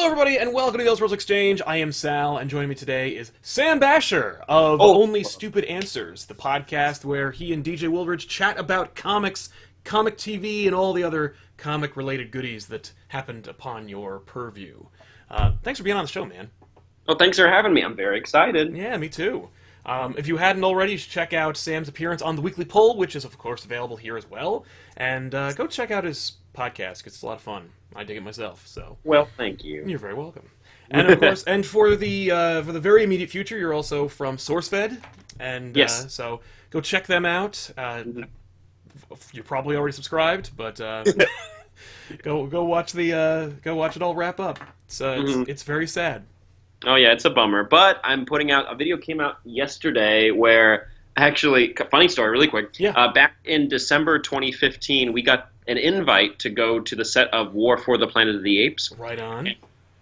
Hello, everybody, and welcome to the Elseworlds Exchange. I am Sal, and joining me today is Sam Bashor of Only Stupid Answers, the podcast where he and DJ Woolridge chat about comics, comic TV, and all the other comic-related goodies that happened upon your purview. Thanks for being on the show, man. Well, thanks for having me. I'm very excited. Yeah, me too. If you hadn't already, you should check out Sam's appearance on the Weekly Poll, which is, of course, available here as well. And go check out his podcast, because it's a lot of fun. I dig it myself, so... Well, thank you. You're very welcome. And, of course, and for the very immediate future, you're also from SourceFed. And yes. So go check them out. You're probably already subscribed, but go watch it all wrap up. It's very sad. Oh yeah, it's a bummer. But I'm putting out a video. Came out yesterday where actually, funny story, really quick. Yeah. Back in December 2015, we got an invite to go to the set of War for the Planet of the Apes. Right on.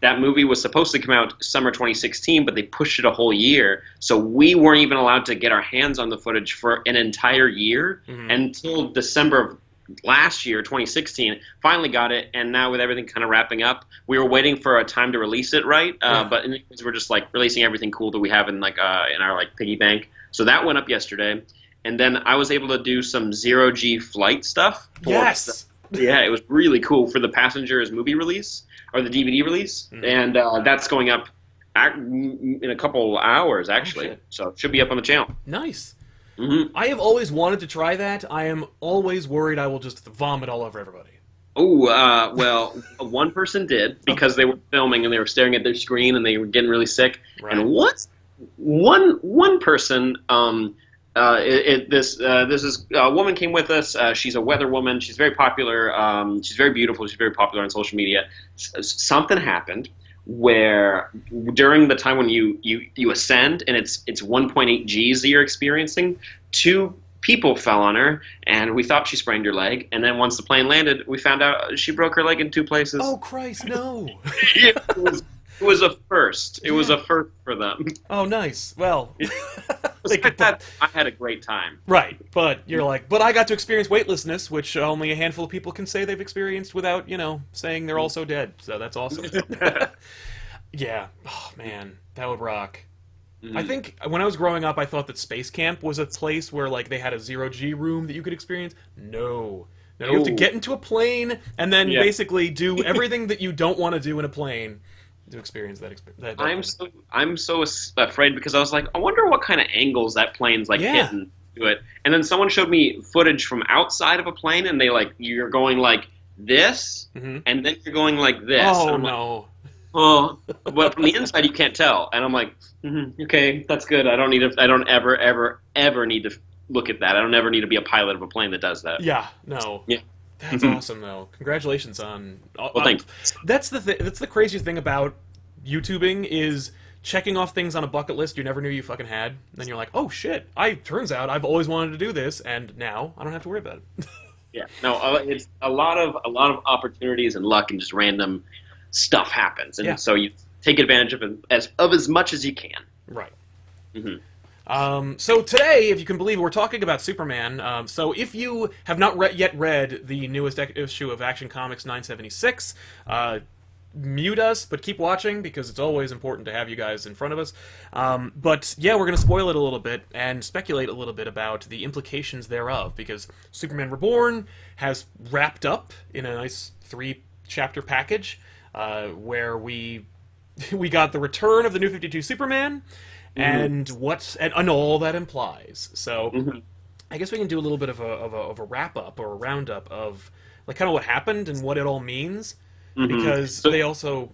That movie was supposed to come out summer 2016, but they pushed it a whole year. So we weren't even allowed to get our hands on the footage for an entire year until December of last year, 2016. Finally got it, and now with everything kind of wrapping up, we were waiting for a time to release it, right? But we're just like releasing everything cool that we have in our piggy bank. So that went up yesterday, and then I was able to do some zero-G flight stuff. Yes. Yeah, it was really cool for the Passengers movie release or the DVD release, and that's going up in a couple hours actually. So it should be up on the channel. Nice. I have always wanted to try that. I am always worried I will just vomit all over everybody. Oh, well, one person did because they were filming and they were staring at their screen and they were getting really sick. Right. And one person, this is a woman came with us. She's a weather woman. She's very popular. She's very beautiful. She's very popular on social media. Something happened where during the time when you ascend and it's 1.8 Gs that you're experiencing, two people fell on her and we thought she sprained her leg, and then once the plane landed we found out she broke her leg in two places. Oh Christ, no. It was a first. It was a first for them. Oh, nice. Well, I had a great time. Right, but you're like, but I got to experience weightlessness, which only a handful of people can say they've experienced without, saying they're also dead. So that's awesome. Yeah. Oh, man. That would rock. I think when I was growing up, I thought that Space Camp was a place where, they had a zero-G room that you could experience. No. You have to get into a plane and then basically do everything that you don't want to do in a plane to experience that. I'm so afraid because I was like, I wonder what kind of angles that plane's hitting to it. And then someone showed me footage from outside of a plane, and you're going like this, and then you're going like this. Oh no. But from the inside you can't tell, and I'm like, okay, that's good. I don't ever need to look at that. I don't ever need to be a pilot of a plane that does that. Yeah, no. Yeah. That's awesome, though. Congratulations on... Well, thanks. That's the craziest thing about YouTubing is checking off things on a bucket list you never knew you fucking had. Then you're like, oh shit, turns out I've always wanted to do this, and now I don't have to worry about it. Yeah, no, it's a lot of opportunities and luck, and just random stuff happens, and so you take advantage of as much as you can. Right. So today, if you can believe it, we're talking about Superman. So if you have not yet read the newest issue of Action Comics 976, mute us, but keep watching, because it's always important to have you guys in front of us. But yeah, we're going to spoil it a little bit and speculate a little bit about the implications thereof, because Superman Reborn has wrapped up in a nice 3-chapter package, where we got the return of the New 52 Superman, and and all that implies. So I guess we can do a little bit of a wrap up or a roundup of kind of what happened and what it all means, because they also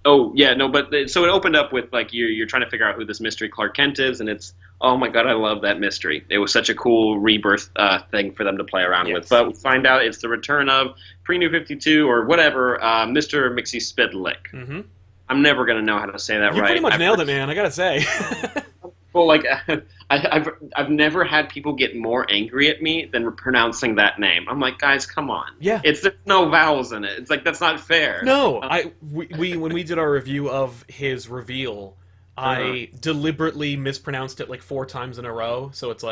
Oh yeah, no, but so it opened up with you're trying to figure out who this mystery Clark Kent is, and it's, oh my god, I love that mystery. It was such a cool rebirth thing for them to play around with. But we find out it's the return of pre-New 52 or whatever, Mr. Mixie Spidlick. I'm never gonna know how to say that right. You pretty much nailed it, man. I gotta say. Well, I've never had people get more angry at me than pronouncing that name. I'm like, guys, come on. Yeah. There's no vowels in it. It's that's not fair. No, when we did our review of his reveal, I deliberately mispronounced it 4 times in a row. So it's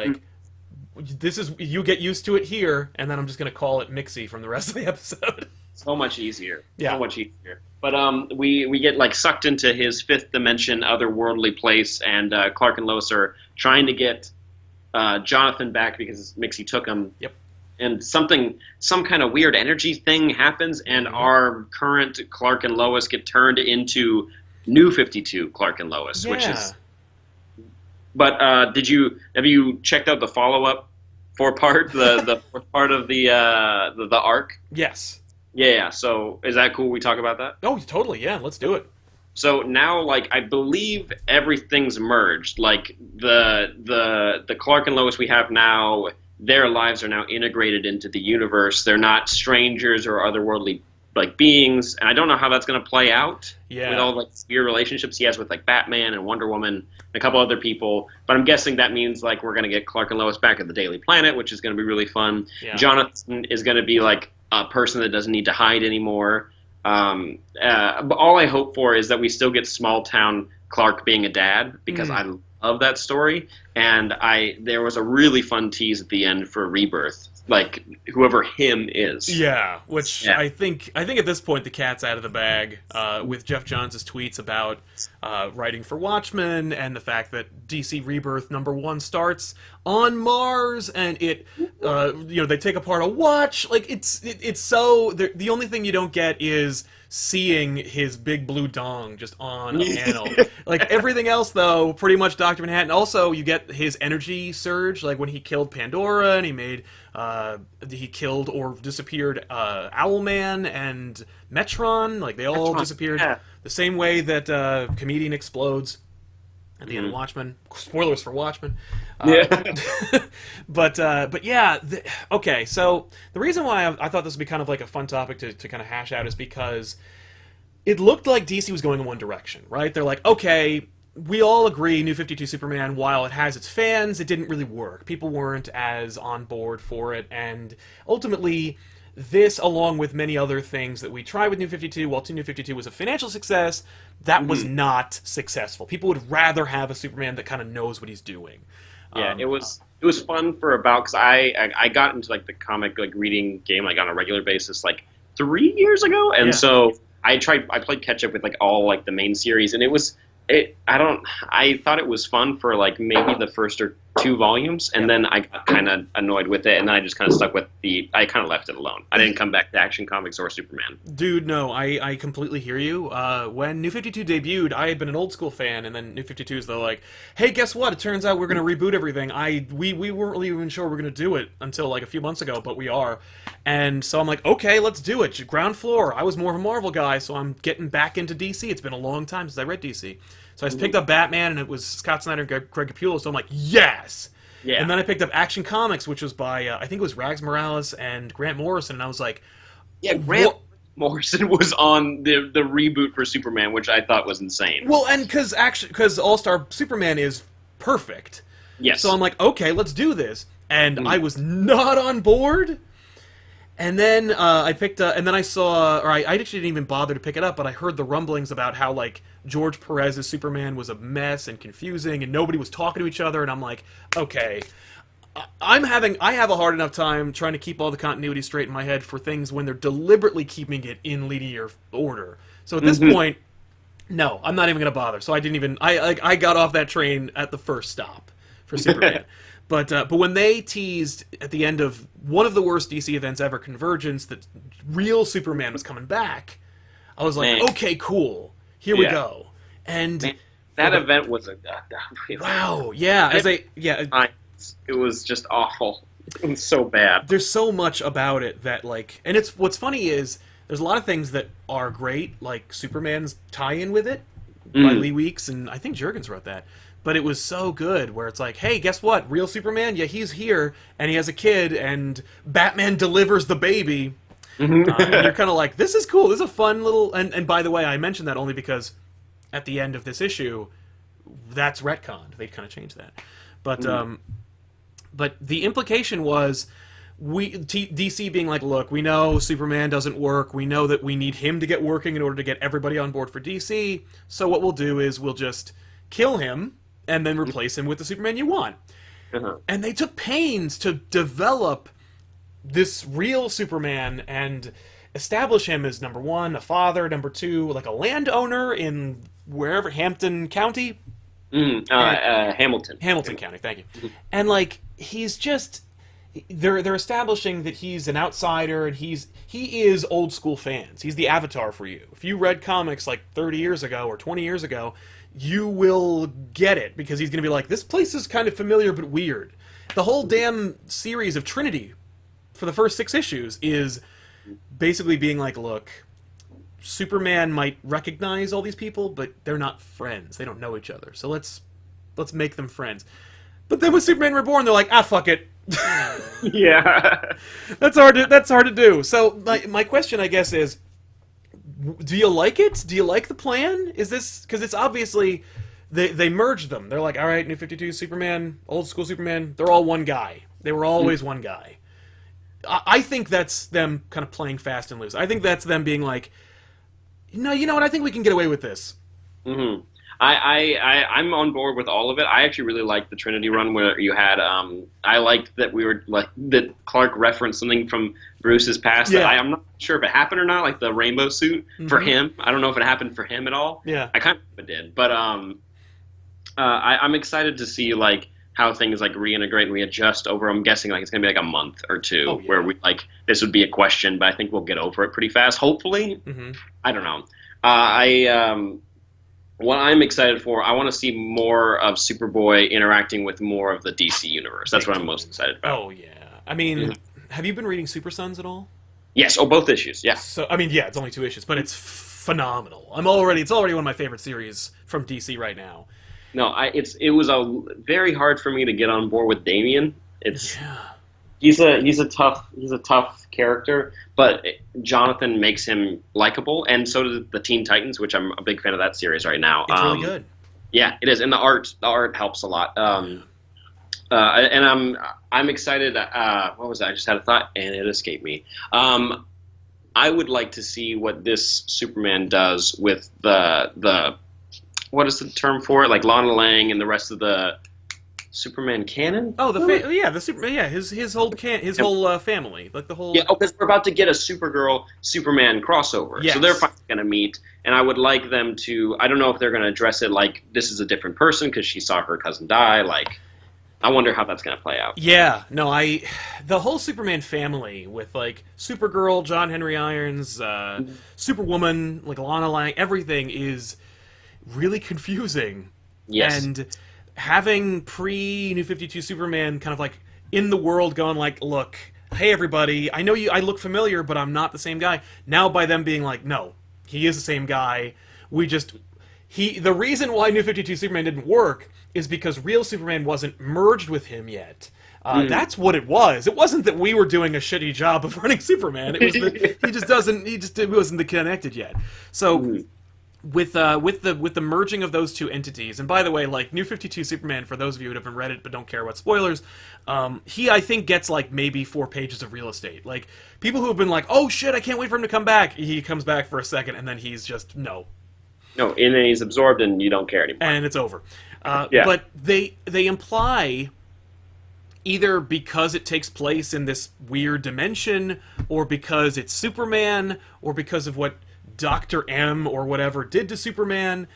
you get used to it here, and then I'm just gonna call it Mixie from the rest of the episode. So much easier. Yeah. So much easier. But we get like sucked into his fifth dimension, otherworldly place, and Clark and Lois are trying to get Jonathan back because Mixie took him. Yep. And some kind of weird energy thing happens, and our current Clark and Lois get turned into New 52 Clark and Lois, which is. But have you checked out the follow-up four-part, the fourth part of the arc? Yes. Yeah. So is that cool? We talk about that? Oh, totally. Yeah. Let's do it. So now, like, I believe everything's merged. Like the Clark and Lois we have now, their lives are now integrated into the universe. They're not strangers or otherworldly like beings, and I don't know how that's going to play out with all like weird relationships he has with like Batman and Wonder Woman and a couple other people. But I'm guessing that means like we're going to get Clark and Lois back at the Daily Planet, which is going to be really fun. Yeah. Jonathan is going to be like a person that doesn't need to hide anymore. But all I hope for is that we still get small town Clark being a dad, because I love that story, and there was a really fun tease at the end for Rebirth, like whoever him is. Yeah, which I think at this point the cat's out of the bag with Jeff Johns' tweets about writing for Watchmen and the fact that DC Rebirth #1 starts on Mars, and it they take apart a watch. Like it's so the only thing you don't get is seeing his big blue dong just on a panel. Like everything else, though, pretty much Dr. Manhattan. Also, you get his energy surge, like when he killed Pandora and he killed or disappeared Owlman and Metron. Like they all disappeared the same way that Comedian explodes at the end of Watchmen. Spoilers for Watchmen. But yeah, okay, so the reason why I thought this would be kind of like a fun topic to kind of hash out is because it looked like DC was going in one direction, right? They're like, okay, we all agree New 52 Superman, while it has its fans, it didn't really work. People weren't as on board for it, and ultimately this, along with many other things that we tried with New 52, while New 52 was a financial success, that was not successful. People would rather have a Superman that kind of knows what he's doing. Yeah, it was fun for about, because I got into like the comic like reading game like on a regular basis like 3 years ago, and so I played catch up with like all like the main series, and I thought it was fun for like maybe the first or 2 volumes, and then I got kind of annoyed with it, and then I just kind of stuck with I kind of left it alone. I didn't come back to Action Comics or Superman. Dude, no, I completely hear you. When New 52 debuted, I had been an old school fan, and then New 52's they're like, hey, guess what? It turns out we're going to reboot everything. We weren't really even sure we're going to do it until like a few months ago, but we are. And so I'm like, okay, let's do it. Ground floor. I was more of a Marvel guy, so I'm getting back into DC. It's been a long time since I read DC. So I just picked up Batman, and it was Scott Snyder and Greg Capullo, so I'm like, yes! Yeah. And then I picked up Action Comics, which was by, I think it was Rags Morales and Grant Morrison, and I was like... Yeah, Grant Morrison was on the reboot for Superman, which I thought was insane. Well, and because All-Star Superman is perfect. Yes. So I'm like, okay, let's do this. And I was not on board... And then I picked and then I saw, or I actually didn't even bother to pick it up, but I heard the rumblings about how, like, George Perez's Superman was a mess and confusing, and nobody was talking to each other, and I'm like, okay, I have a hard enough time trying to keep all the continuity straight in my head for things when they're deliberately keeping it in linear order. So at this point, no, I'm not even going to bother. So I didn't even, I got off that train at the first stop for Superman. But when they teased at the end of one of the worst DC events ever, Convergence, that real Superman was coming back, I was like, okay, cool, here we go. And that event was wow, yeah. It was just awful. It was so bad. There's so much about it that like, and it's what's funny is there's a lot of things that are great, like Superman's tie-in with it by Lee Weeks, and I think Jurgens wrote that. But it was so good, where it's like, hey, guess what? Real Superman? Yeah, he's here, and he has a kid, and Batman delivers the baby. And you're kind of like, this is cool. This is a fun little... And by the way, I mentioned that only because at the end of this issue, that's retconned. They kind of changed that. But the implication was DC being like, look, we know Superman doesn't work. We know that we need him to get working in order to get everybody on board for DC. So what we'll do is we'll just kill him and then replace him with the Superman you want. And they took pains to develop this real Superman, and establish him as number one, a father, number two, like a landowner in wherever Hampton County, Hamilton. Hamilton County. Thank you. And like he's just they're establishing that he's an outsider and he is old school fans. He's the avatar for you. If you read comics like 30 years ago or 20 years ago, you will get it because he's going to be like, this place is kind of familiar but weird. The whole damn series of Trinity for the first 6 issues is basically being like, look, Superman might recognize all these people, but they're not friends. They don't know each other. So let's make them friends. But then with Superman Reborn, they're like, fuck it. Yeah. That's hard to do. So my question, I guess, is, do you like it? Do you like the plan? Is this, because it's obviously they merged them. They're like, all right, New 52 Superman, old school Superman, they're all one guy. They were always one guy. I think that's them kind of playing fast and loose. I think that's them being like, no, you know what? I think we can get away with this. Mm-hmm. I'm on board with all of it. I actually really liked the Trinity run where you had. I liked that we were like that Clark referenced something from Bruce's past. Yeah. That I'm not sure if it happened or not. Like the rainbow suit for him. I don't know if it happened for him at all. Yeah, I kind of it did, but I'm excited to see like how things like reintegrate and readjust over. I'm guessing like it's gonna be like a month or two where we like this would be a question, but I think we'll get over it pretty fast. Hopefully, I don't know. What I'm excited for, I want to see more of Superboy interacting with more of the DC universe. That's what I'm most excited about. Oh yeah, I mean, have you been reading Super Sons at all? Yes. Oh, both issues. Yeah. So I mean, yeah, it's only 2 issues, but it's phenomenal. It's already one of my favorite series from DC right now. No, it was very hard for me to get on board with Damian. He's a tough character, but Jonathan makes him likable, and so does the Teen Titans, which I'm a big fan of that series right now. It's really good. Yeah, it is, and the art helps a lot. And I'm excited. What was that? I just had a thought, and it escaped me. I would like to see what this Superman does with the what is the term for it? Like Lana Lang and the rest of the Superman canon? Oh, his whole family, like the whole. Yeah, because we're about to get a Supergirl Superman crossover, yes. So they're finally going to meet, and I would like them to. I don't know if they're going to address it like this is a different person because she saw her cousin die. Like, I wonder how that's going to play out. Yeah, no, the whole Superman family with like Supergirl, John Henry Irons, Superwoman, like Lana Lang, everything is really confusing. Yes. And having pre-New 52 Superman kind of like in the world going like, look, hey everybody, I know I look familiar, but I'm not the same guy. Now by them being like, no, he is the same guy. The reason why New 52 Superman didn't work is because real Superman wasn't merged with him yet. That's what it was. It wasn't that we were doing a shitty job of running Superman. It was that he wasn't connected yet. So with the merging of those two entities, and by the way, like New 52 Superman, for those of you who haven't read it but don't care about spoilers, he I think gets like maybe 4 pages of real estate. Like people who have been like, oh shit, I can't wait for him to come back. He comes back for a second and then he's just no, and then he's absorbed and you don't care anymore, and it's over. But they imply either because it takes place in this weird dimension, or because it's Superman, or because of what Dr. M or whatever did to Superman,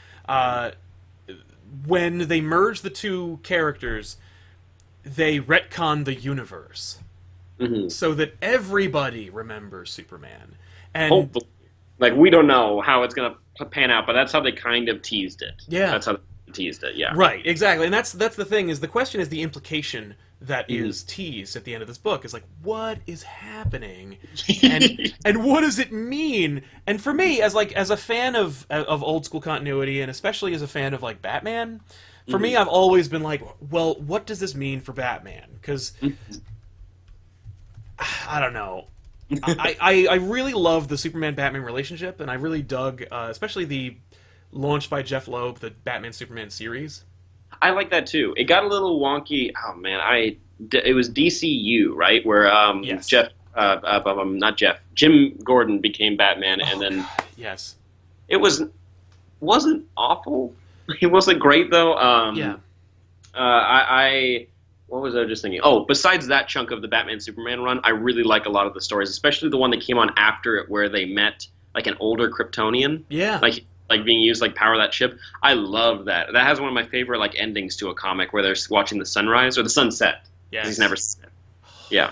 when they merge the two characters, they retcon the universe so that everybody remembers Superman. And hopefully, like we don't know how it's gonna pan out, but that's how they kind of teased it. Yeah, that's how they teased it. Yeah, right, exactly. And that's the thing, is the question is the implication that is teased at the end of this book is like, what is happening, and what does it mean? And for me, as a fan of old school continuity, and especially as a fan of like Batman, for me, I've always been like, well, what does this mean for Batman? Because I don't know. I really love the Superman-Batman relationship, and I really dug, especially the launched by Jeff Loeb, the Batman-Superman series. I like that too. It got a little wonky. Oh man, it was DCU, right? Where yes. not Jeff, Jim Gordon became Batman, and then yes, it wasn't awful. It wasn't great though. Yeah. what was I just thinking? Oh, besides that chunk of the Batman Superman run, I really like a lot of the stories, especially the one that came on after it, where they met like an older Kryptonian, Yeah. like being used like power that ship. I love that. That has one of my favorite like endings to a comic where they're watching the sunrise or the sunset. 'Cause Yes. he's never seen it. Yeah.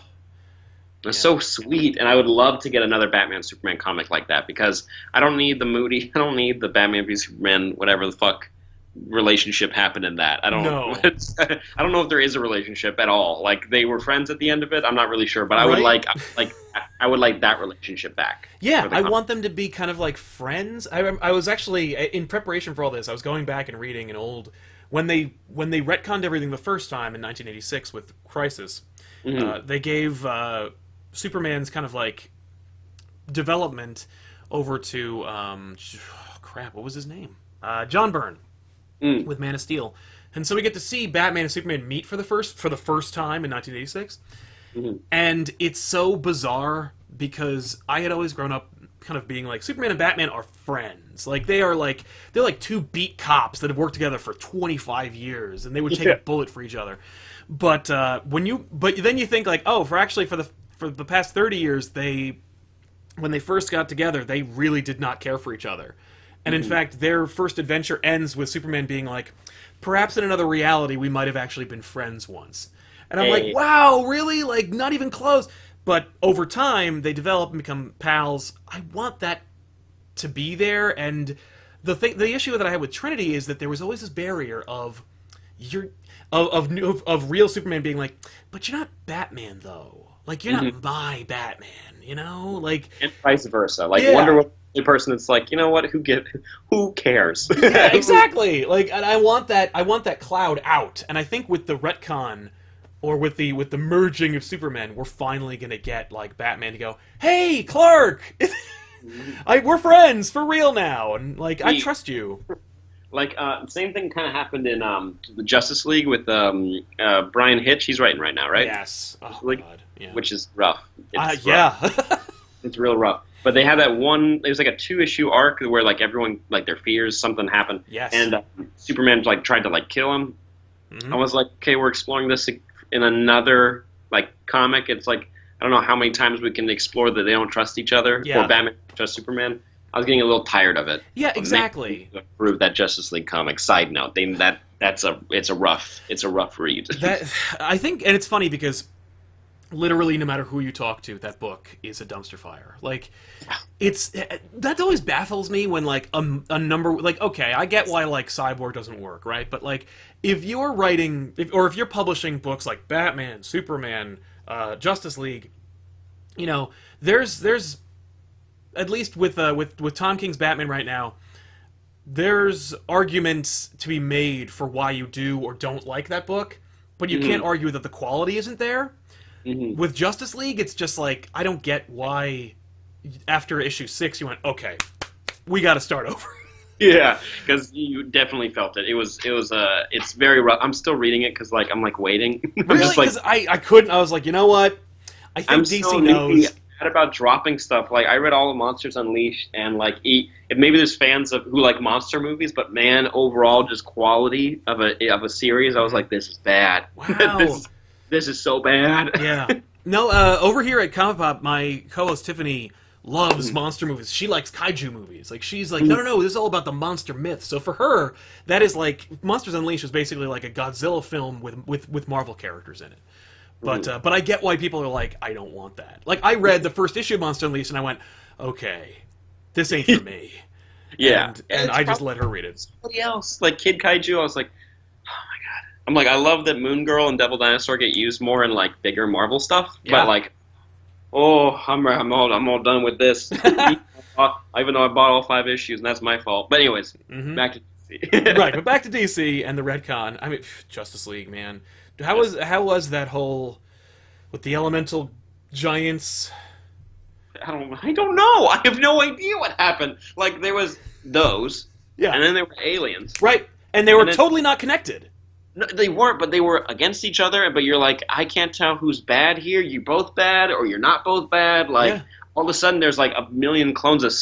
It's Yeah. so sweet, and I would love to get another Batman Superman comic like that because I don't need I don't need the Batman v Superman, whatever the fuck relationship happened in that. I don't No. I don't know if there is a relationship at all. Like they were friends at the end of it. I'm not really sure, but I would Right? I would like that relationship back. Yeah, for the I comic. want them to be kind of like friends. I was actually in preparation for all this. I was going back and reading an old when they retconned everything the first time in 1986 with Crisis. They gave Superman's kind of like development over to crap. What was his name? John Byrne with Man of Steel, and so we get to see Batman and Superman meet for the first time in 1986. And it's so bizarre because I had always grown up kind of being like Superman and Batman are friends. Like they're like two beat cops that have worked together for 25 years and they would take a bullet for each other. But then you think like, oh, for the past 30 years when they first got together, they really did not care for each other. And in fact, their first adventure ends with Superman being like, perhaps in another reality we might have actually been friends once. And I'm like, wow, really? Like, not even close. But over time, they develop and become pals. I want that to be there. And the issue that I had with Trinity is that there was always this barrier of real Superman being like, but you're not Batman though. Like, you're not my Batman. You know, like, and vice versa. Like Wonder Woman, the person that's like, you know what? Who cares? Yeah, exactly. Like, and I want that cloud out. And I think with the retcon, or with the merging of Superman, we're finally gonna get like Batman to go, "Hey, Clark, we're friends for real now," and like I trust you. Like same thing kind of happened in the Justice League with Brian Hitch. He's writing right now, right? Yes. Oh God. Yeah. Which is rough. It's rough. Yeah. It's real rough. But they had that one. It was like a 2-issue arc where like everyone like their fears something happened. Yes. And Superman like tried to like kill him. I was like, okay, we're exploring this in another like comic. It's like I don't know how many times we can explore that they don't trust each other or Batman trusts Superman. I was getting a little tired of it. Yeah, exactly. Prove that Justice League comic. Side note, it's a rough read. I think, and it's funny because literally no matter who you talk to, that book is a dumpster fire. Like, that always baffles me when like a number, like, okay, I get why like Cyborg doesn't work, right? But like if you're writing if you're publishing books like Batman, Superman, Justice League, you know, there's at least with Tom King's Batman right now, there's arguments to be made for why you do or don't like that book, but you can't argue that the quality isn't there. With Justice League, it's just like, I don't get why after issue 6 you went, okay, we got to start over. Yeah, because you definitely felt it. It's very rough. I'm still reading it because like I'm like waiting. Really? Because I couldn't. I was like, you know what? I think DC knows. About dropping stuff. Like I read all of Monsters Unleashed, and like maybe there's fans who like monster movies, but man, overall, just quality of a series. I was like, this is bad. Wow. this is so bad. Yeah. No, over here at ComicPOP, my co-host Tiffany loves monster movies. She likes kaiju movies. Like she's like, no, this is all about the monster myth. So for her, that is like Monsters Unleashed was basically like a Godzilla film with Marvel characters in it. But I get why people are like, I don't want that. Like, I read the first issue of Monster Unleashed, and I went, okay, this ain't for me. Yeah. And I just let her read it. Somebody else. Like, Kid Kaiju, I was like, oh my god. I'm like, I love that Moon Girl and Devil Dinosaur get used more in, like, bigger Marvel stuff. Yeah. But, like, I'm all done with this. Even though I bought all 5 issues, and that's my fault. But anyways, back to DC. Right, but back to DC and the retcon. I mean, Justice League, man. How was that whole with the elemental giants? I don't know. I have no idea what happened. Like there was those, and then there were aliens, right? And they were totally not connected. No, they weren't, but they were against each other. But you're like, I can't tell who's bad here. You're both bad, or you're not both bad. Like all of a sudden, there's like a million clones of.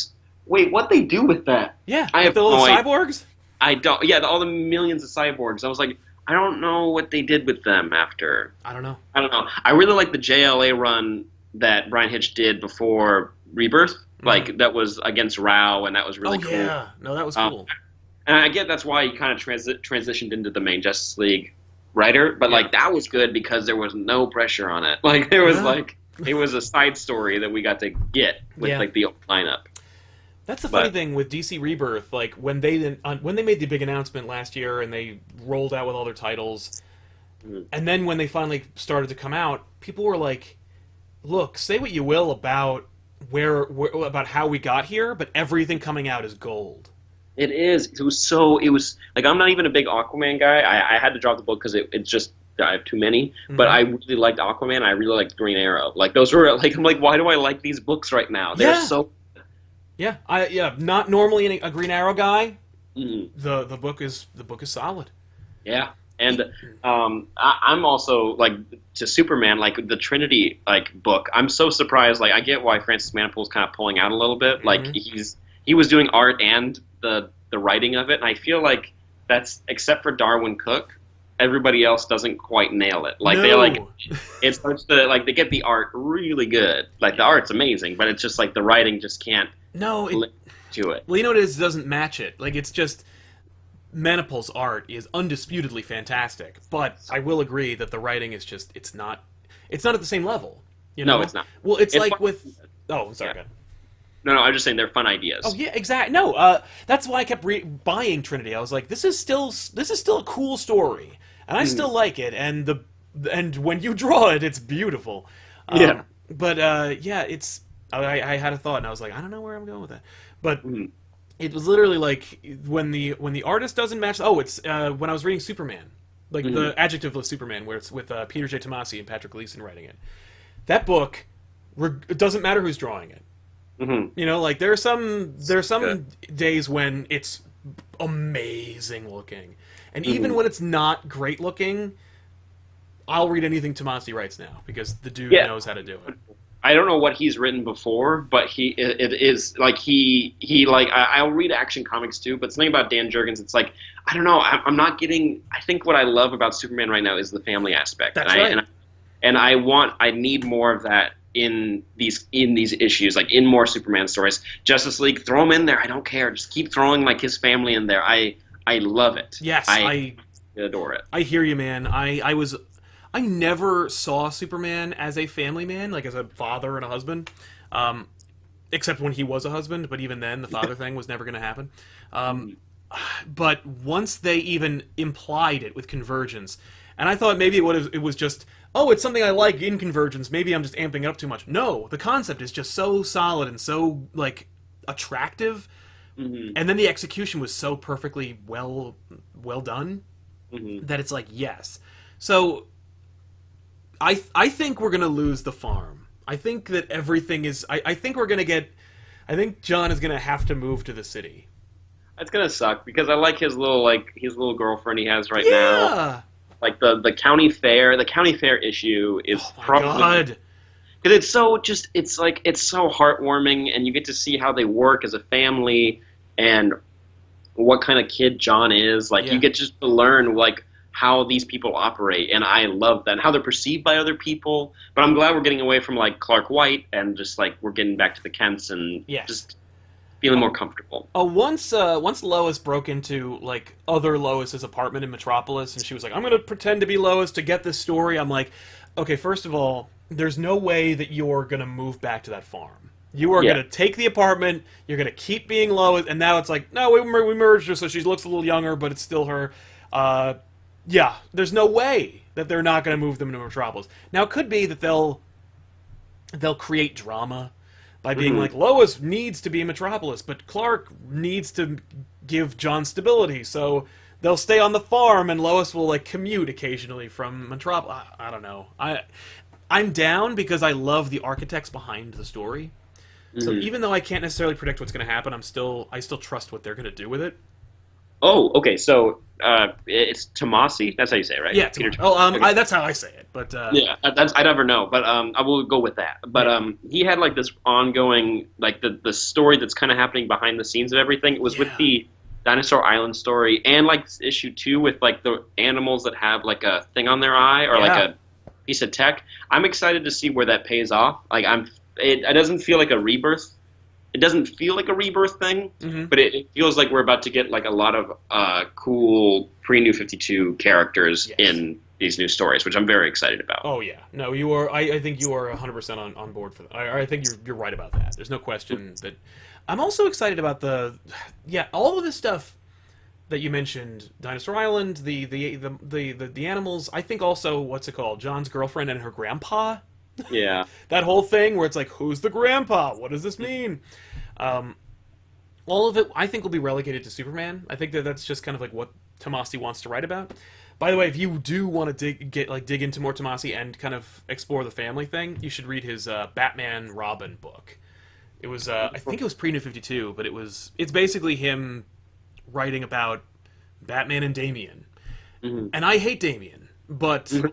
Wait, what they do with that? Yeah, I have the little cyborgs. I don't. Yeah, all the millions of cyborgs. I was like, I don't know what they did with them after. I don't know. I don't know. I really like the JLA run that Brian Hitch did before Rebirth. Like, that was against Rao, and that was really cool. Yeah. No, that was cool. And I get that's why he kind of transitioned into the main Justice League writer, but like that was good because there was no pressure on it. Like there was like it was a side story that we got to get with like the old lineup. That's the funny thing with DC Rebirth. Like when they made the big announcement last year and they rolled out with all their titles, and then when they finally started to come out, people were like, "Look, say what you will about about how we got here, but everything coming out is gold." It is. It was like, I'm not even a big Aquaman guy. I had to drop the book because it's just, I have too many. But I really liked Aquaman. I really liked Green Arrow. Like, those were, like, I'm like, why do I like these books right now? They're so... Yeah, not normally a Green Arrow guy. The book is solid. Yeah. And I'm also, like, to Superman, like, the Trinity, like, book, I'm so surprised. Like, I get why Francis Manipold's kind of pulling out a little bit. Like, he was doing art and the writing of it, and I feel like that's, except for Darwin Cook, everybody else doesn't quite nail it. Like they like it starts to like they get the art really good. Like the art's amazing, but it's just like the writing just can't to it. Well, you know what it is? It doesn't match it. Like it's just Manipold's art is undisputedly fantastic, but I will agree that the writing is just it's not at the same level. You know? No, it's not. Well, it's like fun. I'm sorry. Yeah. No, I'm just saying they're fun ideas. Oh yeah, exactly. No, that's why I kept buying Trinity. I was like, this is still a cool story, and I still like it. And when you draw it, it's beautiful. But it's. I had a thought, and I was like, I don't know where I'm going with that. But it was literally like when the artist doesn't match. Oh, it's when I was reading Superman, like the adjectiveless Superman, where it's with Peter J. Tomasi and Patrick Gleason writing it. That book, it doesn't matter who's drawing it. You know, like there are some days when it's amazing looking, and even when it's not great looking, I'll read anything Tomasi writes now because the dude knows how to do it. I don't know what he's written before, but it is like he I'll read Action Comics too, but something about Dan Jurgens, it's like I don't know, I'm not getting. I think what I love about Superman right now is the family aspect. That's right. And I need more of that in these issues, like in more Superman stories. Justice League, throw him in there. I don't care. Just keep throwing like his family in there. I love it. Yes, I adore it. I hear you, man. I never saw Superman as a family man, like as a father and a husband, except when he was a husband. But even then, the father thing was never going to happen. But once they even implied it with Convergence, and I thought maybe it was just, oh, it's something I like in Convergence. Maybe I'm just amping it up too much. No, the concept is just so solid and so like attractive, and then the execution was so perfectly well done that it's like yes. So I think we're gonna lose the farm. I think that everything is. I think we're gonna get. I think John is gonna have to move to the city. That's gonna suck because I like his little girlfriend he has right now. Like the county fair issue is probably because it's so heartwarming, and you get to see how they work as a family and what kind of kid John is. Like you get just to learn like how these people operate, and I love that, and how they're perceived by other people. But I'm glad we're getting away from like Clark White and just like we're getting back to the Kents and just feeling more comfortable. Once Lois broke into like other Lois's apartment in Metropolis, and she was like, "I'm going to pretend to be Lois to get this story." I'm like, okay, first of all, there's no way that you're going to move back to that farm. You are going to take the apartment. You're going to keep being Lois, and now it's like, no, we merged her, so she looks a little younger, but it's still her. There's no way that they're not going to move them to Metropolis. Now, it could be that they'll create drama by being like, Lois needs to be in Metropolis, but Clark needs to give John stability, so they'll stay on the farm, and Lois will like commute occasionally from Metropolis. I don't know. I'm down because I love the architects behind the story. So even though I can't necessarily predict what's going to happen, I still trust what they're going to do with it. Oh, okay. So it's Tomasi. That's how you say it, right? Yeah, Peter. Okay. That's how I say it. But I never know. But I will go with that. But he had like this ongoing like the story that's kind of happening behind the scenes of everything. It was with the Dinosaur Island story, and like issue 2 with like the animals that have like a thing on their eye or like Yeah. a piece of tech. I'm excited to see where that pays off. Like it doesn't feel like a rebirth. It doesn't feel like a rebirth thing, Hmm. but it feels like we're about to get like a lot of cool pre-New 52 characters Yes. in these new stories, which I'm very excited about. Oh yeah, no, you are. I think you are 100% on board for that. I think you're right about that. There's no question that. I'm also excited about yeah, all of this stuff that you mentioned, Dinosaur Island, the animals. I think also what's it called, John's girlfriend and her grandpa. Yeah. That whole thing where it's like, who's the grandpa? What does this mean? Um, all of it, I think, will be relegated to Superman. I think that's just kind of like what Tomasi wants to write about. By the way, if you do want to dig into more Tomasi and kind of explore the family thing, you should read his Batman Robin book. It was I think it was pre-New 52, but it's basically him writing about Batman and Damian. Hmm. And I hate Damian, but Hmm.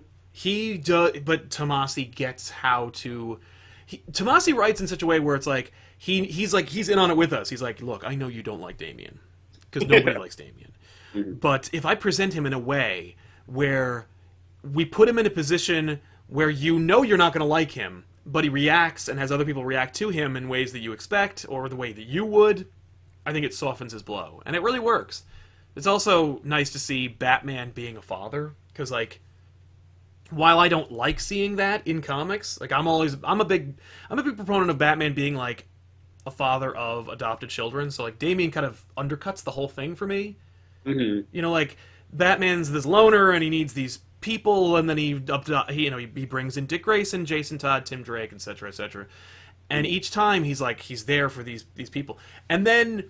but Tomasi gets how to. Tomasi writes in such a way where it's like he's in on it with us. He's like, look, I know you don't like Damian because nobody likes Damian, but if I present him in a way where we put him in a position where you know you're not going to like him, but he reacts and has other people react to him in ways that you expect or the way that you would, I think it softens his blow, and it really works. It's also nice to see Batman being a father because like. While I don't like seeing that in comics, like I'm a big proponent of Batman being like a father of adopted children. So like Damian kind of undercuts the whole thing for me. Hmm. You know, like Batman's this loner and he needs these people, and then he brings in Dick Grayson, Jason Todd, Tim Drake, etc., etc. And each time he's there for these people, and then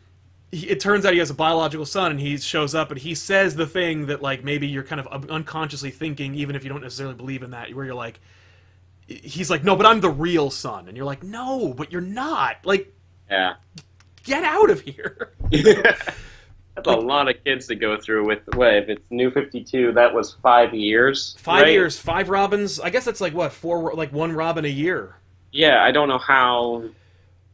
it turns out he has a biological son, and he shows up and he says the thing that like maybe you're kind of unconsciously thinking, even if you don't necessarily believe in that, where you're like, he's like, no, but I'm the real son, and you're like, no, but you're not. Like, Yeah. get out of here. That's a lot of kids to go through with. If it's New 52, that was 5 years. 5 right? years, 5 Robins. I guess that's like what, 4, like 1 Robin a year. Yeah, I don't know how.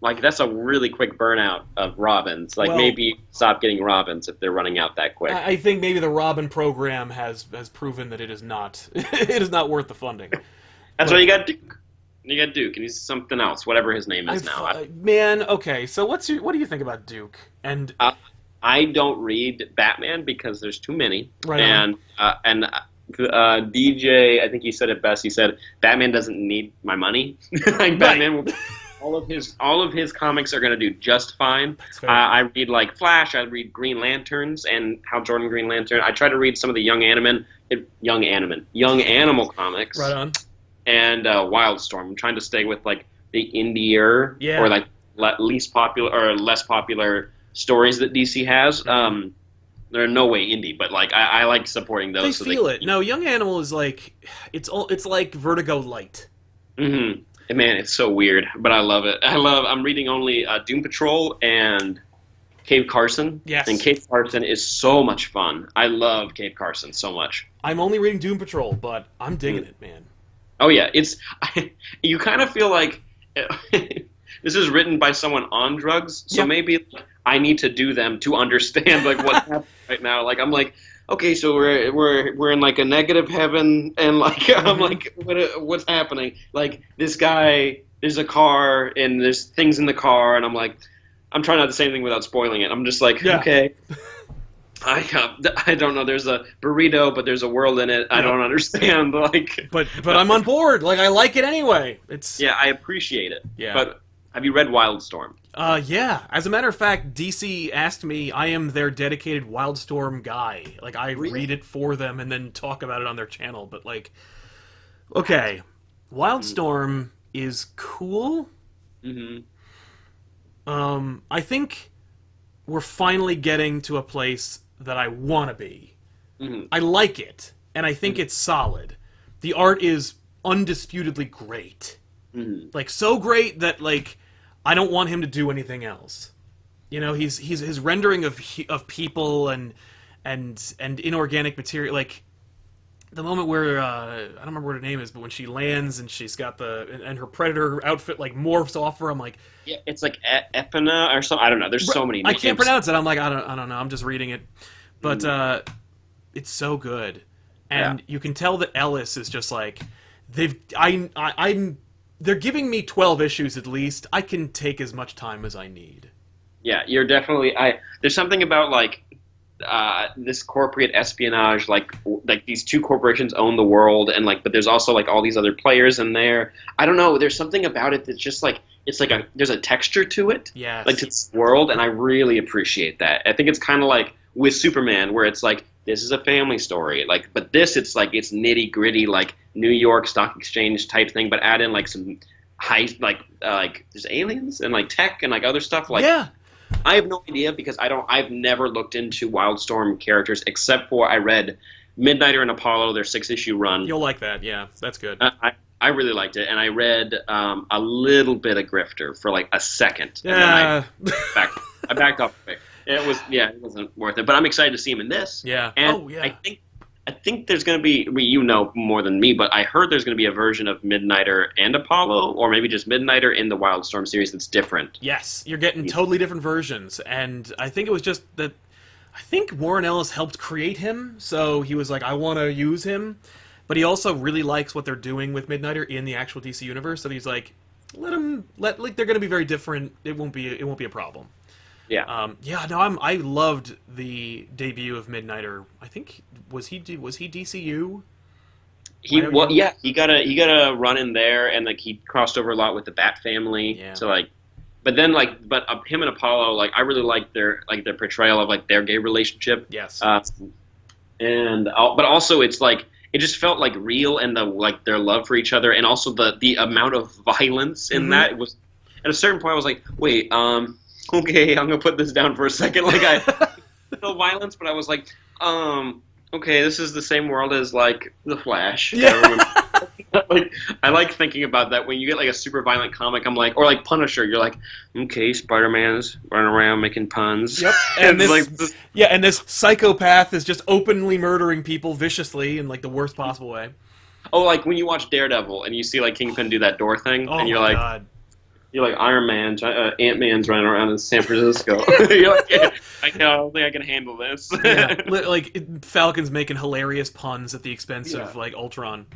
Like, that's a really quick burnout of Robins. Like, Well- maybe stop getting Robins if they're running out that quick. I think maybe the Robin program has proven that it is not it is not worth the funding. That's why you got Duke. You got Duke, and he's something else, whatever his name is now. Man, okay. So what do you think about Duke? And I don't read Batman because there's too many. Right on. And DJ, I think he said it best. He said Batman doesn't need my money. Like Batman will. All of his comics are going to do just fine. fair. I read like Flash. I read Green Lanterns and Hal Jordan Green Lantern. I try to read some of the young animal comics. right on. And Wildstorm. I'm trying to stay with like the indier Yeah. or like least popular or less popular stories that DC has. They're no way indie, but like I like supporting those. They feel it. No, Young Animal is like it's like Vertigo light. Mm-hmm. Man, it's so weird, but I love it. I'm reading only Doom Patrol and Cave Carson. Yes. And Cave Carson is so much fun. I love Cave Carson so much. I'm only reading Doom Patrol, but I'm digging it, man. Oh yeah, you kind of feel like this is written by someone on drugs, so Yeah. maybe I need to do them to understand like what's happening right now. Like I'm like, okay, so we're in like a negative heaven, and like I'm like, what's happening? Like this guy, there's a car, and there's things in the car, and I'm like, I'm trying not to say anything without spoiling it. I'm just like, Yeah. okay. I don't know. There's a burrito, but there's a world in it. I don't understand. Like, But I'm on board. Like I like it anyway. It's yeah, I appreciate it. Yeah. But have you read Wildstorm? Yeah. As a matter of fact, DC asked me. I am their dedicated Wildstorm guy. Like I read it for them and then talk about it on their channel. But like, okay, Wildstorm is cool. Mm-hmm. I think we're finally getting to a place that I want to be. Mm-hmm. I like it, and I think it's solid. The art is undisputedly great. Mm-hmm. Like so great that like I don't want him to do anything else. You know, he's his rendering of people and inorganic material. Like the moment where I don't remember what her name is, but when she lands and she's got and her Predator outfit like morphs off her, I'm like, Yeah, it's like Epina or something. I don't know. There's so many names. I can't pronounce it. I'm like, I don't know. I'm just reading it, but it's so good, and you can tell that Ellis is just like they're giving me 12 issues at least. I can take as much time as I need. Yeah, you're definitely. There's something about like this corporate espionage, like these two corporations own the world, and like, but there's also like all these other players in there. I don't know. There's something about it that's just like it's like there's a texture to it. Yes. Like to this world, and I really appreciate that. I think it's kind of like with Superman, where it's like this is a family story, like, but this it's like it's nitty gritty, like New York Stock Exchange type thing, but add in like some high like there's aliens and like tech and like other stuff. Like, yeah. I have no idea because I've never looked into Wildstorm characters except for I read Midnighter and Apollo, their 6-issue run. You'll like that, yeah. That's good. I really liked it, and I read a little bit of Grifter for like a second. Yeah. And then I backed off. It wasn't worth it. But I'm excited to see him in this. Yeah. And I think there's going to be, you know more than me, but I heard there's going to be a version of Midnighter and Apollo, or maybe just Midnighter in the Wildstorm series that's different. Yes, you're getting totally different versions, and I think it was just that I think Warren Ellis helped create him, so he was like, I want to use him, but he also really likes what they're doing with Midnighter in the actual DC universe, so he's like, like they're going to be very different. It won't be a problem. Yeah. I loved the debut of Midnighter. I think was he DCU? He got a run in there, and like he crossed over a lot with the Bat family. Yeah. So like, but then like, him and Apollo, like I really liked their portrayal of like their gay relationship. Yes. But also it's like it just felt like real, and their love for each other, and also the amount of violence in that. It was at a certain point I was like, wait, okay, I'm gonna put this down for a second. Like no violence, but I was like, okay, this is the same world as like The Flash. Yeah. Like, I like thinking about that when you get like a super violent comic. I'm like, or like Punisher. You're like, okay, Spider-Man's running around making puns. Yep. And this, this psychopath is just openly murdering people viciously in like the worst possible way. Oh, like when you watch Daredevil and you see like Kingpin do that door thing, and you're like. God. You're like Iron Man, Ant-Man's running around in San Francisco. You're like, I don't think I can handle this. Yeah, like Falcon's making hilarious puns at the expense of like Ultron.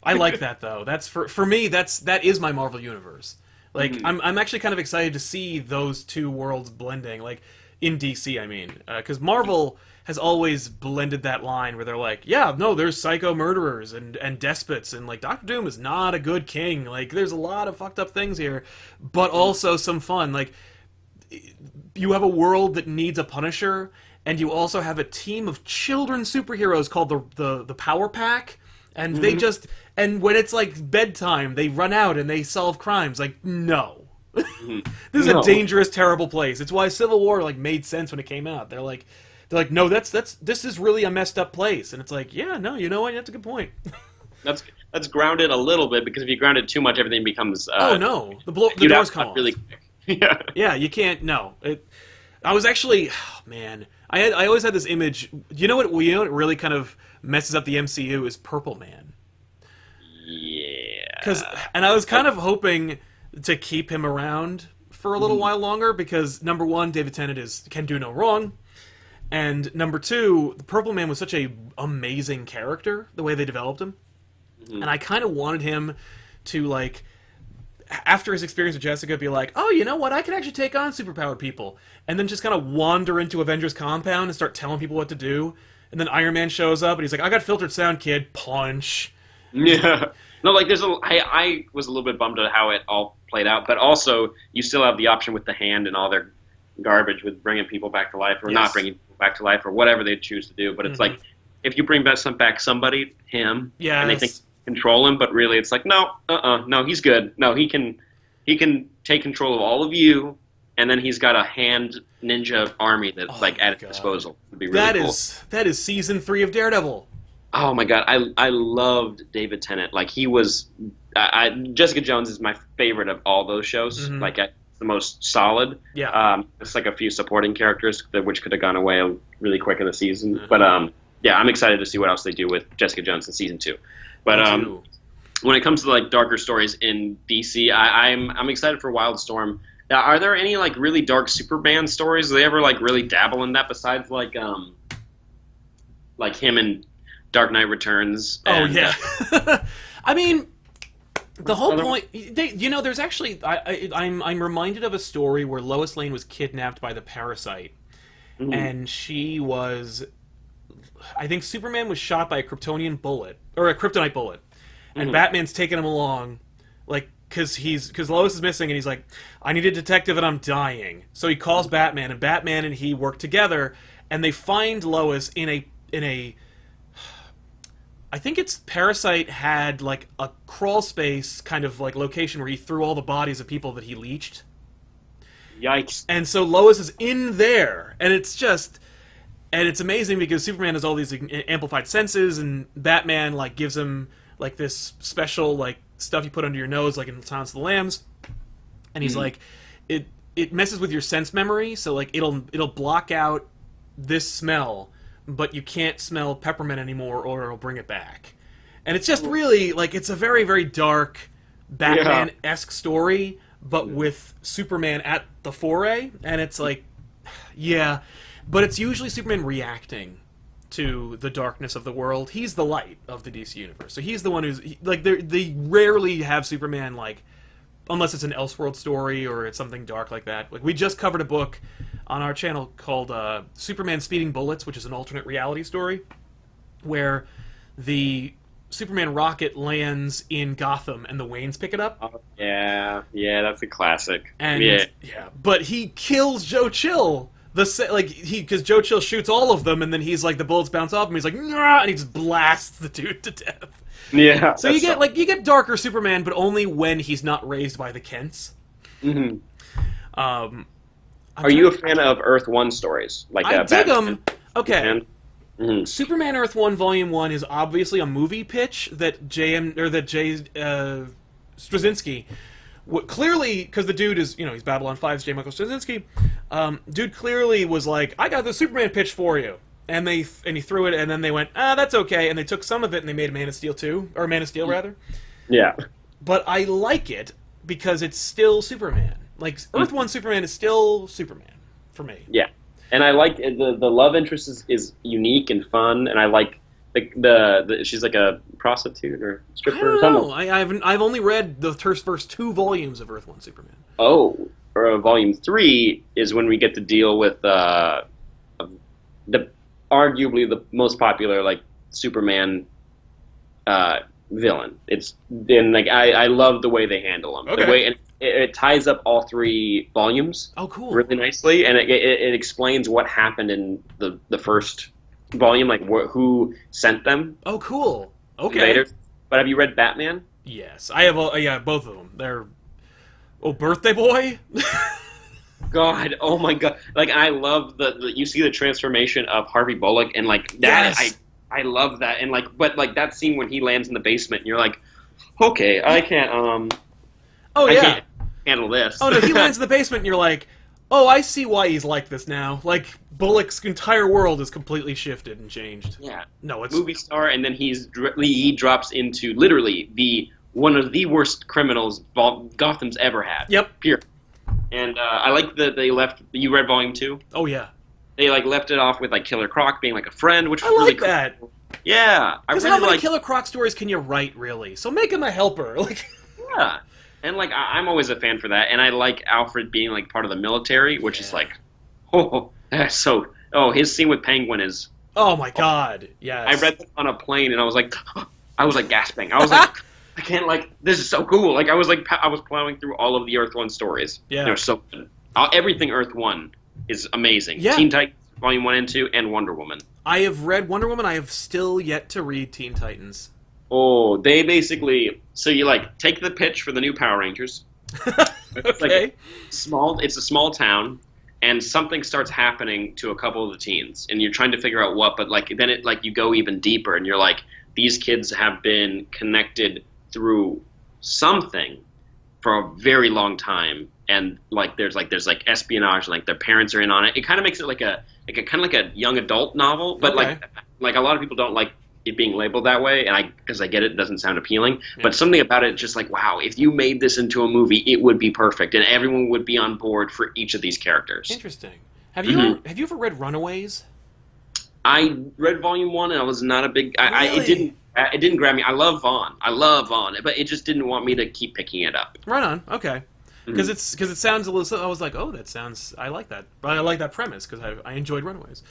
I like that though. That's for me. That is my Marvel universe. Like I'm actually kind of excited to see those two worlds blending. Like in DC, I mean, because Marvel has always blended that line where they're like, yeah, no, there's psycho murderers and despots, and like Doctor Doom is not a good king. Like there's a lot of fucked up things here, but also some fun. Like you have a world that needs a Punisher, and you also have a team of children superheroes called the Power Pack, and they just when it's like bedtime, they run out and they solve crimes. Like no. This is a dangerous, terrible place. It's why Civil War like made sense when it came out. They're like, no, this is really a messed up place, and it's like, yeah, no, you know what? That's a good point. That's grounded a little bit, because if you ground it too much, everything becomes. Oh no, the doors come off really quick. Yeah. Yeah, you can't. No, I was actually, man, I always had this image. You know what? What really kind of messes up the MCU is Purple Man. Yeah. And I was kind of hoping to keep him around for a little while longer, because number one, David Tennant can do no wrong. And number two, the Purple Man was such a amazing character, the way they developed him. And I kind of wanted him to, like, after his experience with Jessica, be like, oh, you know what, I can actually take on superpowered people. And then just kind of wander into Avengers compound and start telling people what to do. And then Iron Man shows up, and he's like, I got filtered sound, kid. Punch. Yeah. No, like, I was a little bit bummed at how it all played out. But also, you still have the option with the hand and all their garbage with bringing people back to life, or not bringing people back to life, or whatever they choose to do. But it's like, if you bring back somebody, him, and they think control him, but really it's like, no, he's good. No, he can take control of all of you, and then he's got a hand ninja army that's at his disposal. It'd be really cool. That is season 3 of Daredevil. Oh my god, I loved David Tennant. Like, he was, Jessica Jones is my favorite of all those shows. Like, the most solid. Yeah. It's like a few supporting characters which could have gone away really quick in the season, but yeah, I'm excited to see what else they do with Jessica Jones in season 2. But Me too. when it comes to like darker stories in DC, I'm excited for Wildstorm. Now, are there any like really dark Superman stories? Do they ever like really dabble in that besides like him in Dark Knight Returns? Oh And, yeah. I mean, the whole point. There's actually I'm reminded of a story where Lois Lane was kidnapped by the Parasite, and she was. I think Superman was shot by a Kryptonian bullet or a Kryptonite bullet, and Batman's taking him along, like because Lois is missing, and he's like, I need a detective and I'm dying. So he calls Batman, and Batman and he work together, and they find Lois in a. I think it's Parasite had like a crawl space kind of like location where he threw all the bodies of people that he leached. Yikes! And so Lois is in there, and it's amazing because Superman has all these amplified senses, and Batman like gives him like this special like stuff you put under your nose, like in Silence of the Lambs, and he's like, it messes with your sense memory, so like it'll block out this smell, but you can't smell peppermint anymore, or it'll bring it back. And it's just really like it's a very very dark Batman-esque story, but with Superman at the foray, and it's like, yeah. But it's usually Superman reacting to the darkness of the world. He's the light of the DC universe. So he's the one who's... Like, they rarely have Superman, like... Unless it's an Elseworld story or it's something dark like that. Like, we just covered a book on our channel called Superman Speeding Bullets, which is an alternate reality story, where the Superman rocket lands in Gotham and the Waynes pick it up. Oh, yeah, that's a classic. And, but he kills Joe Chill... because Joe Chill shoots all of them, and then he's like the bullets bounce off him. He's like, nah, and he just blasts the dude to death. Yeah. So you get darker Superman, but only when he's not raised by the Kents. Mm-hmm. Are you a fan of Earth 1 stories? Like I dig them. Okay. Mm-hmm. Superman Earth 1 Volume 1 is obviously a movie pitch that Jay Straczynski. Clearly, because the dude is, he's Babylon 5's J. Michael Straczynski, dude clearly was like, I got the Superman pitch for you. And he threw it, and then they went, that's okay. And they took some of it, and they made Man of Steel 2, or Man of Steel, rather. Yeah. But I like it, because it's still Superman. Like, Earth 1 Superman is still Superman, for me. Yeah. And I like, the love interest is unique and fun, and I like the she's like a prostitute or stripper. I don't know. I've only read the first 2 volumes of Earth 1 Superman. Oh, or volume 3 is when we get to deal with the arguably the most popular like Superman villain. I love the way they handle him. Okay. The way it ties up all 3 volumes. Oh, cool. Really nicely, and it explains what happened in the first volume, like who sent them. Oh, cool. Okay. Invaders. But have you read Batman? Yes, I have. Both of them. They're Birthday Boy. God, oh my God! Like I love the you see the transformation of Harvey Bullock, and like that. Yes. I love that, and but that scene when he lands in the basement, and you're like, okay, I can't I can't handle this. Oh no, he lands in the basement, and you're like, oh, I see why he's like this now. Like, Bullock's entire world is completely shifted and changed. Yeah. No, it's... Movie star, and then he drops into literally one of the worst criminals Gotham's ever had. Yep. Period. And I like that they left... You read Volume 2? Oh, yeah. They, left it off with, Killer Croc being, a friend, which was I really like that. cool. Yeah. Because how many Killer Croc stories can you write, really? So make him a helper. Yeah. And, I'm always a fan for that. And I like Alfred being, part of the military, which is, that's so... Oh, his scene with Penguin is... Oh, my God. Yes. I read that on a plane, and I was gasping. I was like, I can't, this is so cool. I was plowing through all of the Earth 1 stories. Yeah. They're so good. Everything Earth 1 is amazing. Yeah. Teen Titans, Volume 1 and 2, and Wonder Woman. I have read Wonder Woman. I have still yet to read Teen Titans. Oh, they basically... So you, take the pitch for the new Power Rangers. Okay. It's a small town, and something starts happening to a couple of the teens, and you're trying to figure out what, but, then you go even deeper, and you're like, these kids have been connected through something for a very long time, and, there's espionage, and, their parents are in on it. It kind of makes it like a young adult novel, but, Okay. like a lot of people don't like it being labeled that way, and because I get it doesn't sound appealing, but something about it just like, wow, if you made this into a movie, it would be perfect, and everyone would be on board for each of these characters. Interesting. Have you ever read Runaways? I read Volume 1, and I was not a big. Really? It didn't grab me. I love Vaughn, but it just didn't want me to keep picking it up. Right on. Okay. Because it sounds a little. I was like, oh, that sounds. I like that. I like that premise because I enjoyed Runaways.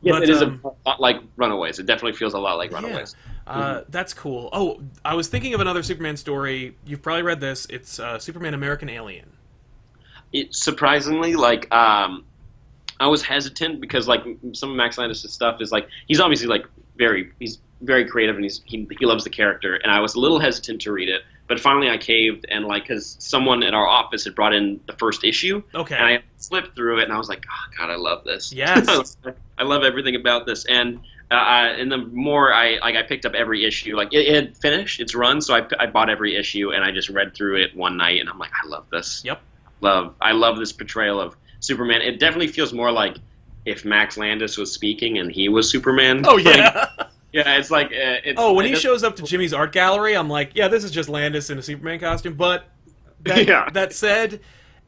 Yeah, but, it is a lot like Runaways. It definitely feels a lot like Runaways. Yeah. That's cool. Oh, I was thinking of another Superman story. You've probably read this. It's Superman American Alien. It surprisingly, like, I was hesitant because like some of Max Landis' stuff is like he's obviously like he's very creative and he loves the character, and I was a little hesitant to read it, but finally I caved, and like because someone at our office had brought in the first issue, okay, and I flipped through it and I was like, oh god, I love this. Yes. I love everything about this, and the more I picked up every issue, like it had finished its run, so I bought every issue and I just read through it one night, and I'm like, I love this. Yep. I love this portrayal of Superman. It definitely feels more like if Max Landis was speaking and he was Superman. Oh yeah. Yeah, it's like when he shows up to Jimmy's art gallery, I'm like, yeah, this is just Landis in a Superman costume. But that said,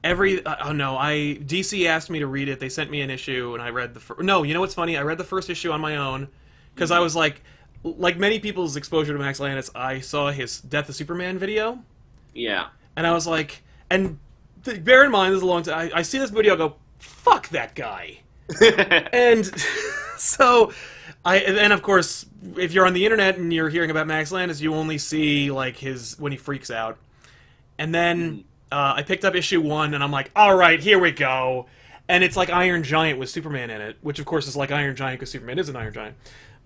DC asked me to read it. They sent me an issue, and I read no, you know what's funny? I read the first issue on my own because I was like many people's exposure to Max Landis, I saw his Death of Superman video. Yeah. And I was like, and bear in mind, this is a long time. I see this video, I go, fuck that guy. And so. And of course, if you're on the internet and you're hearing about Max Landis, you only see like when he freaks out. And then I picked up issue 1, and I'm like, all right, here we go. And it's like Iron Giant with Superman in it, which of course is like Iron Giant because Superman is an Iron Giant.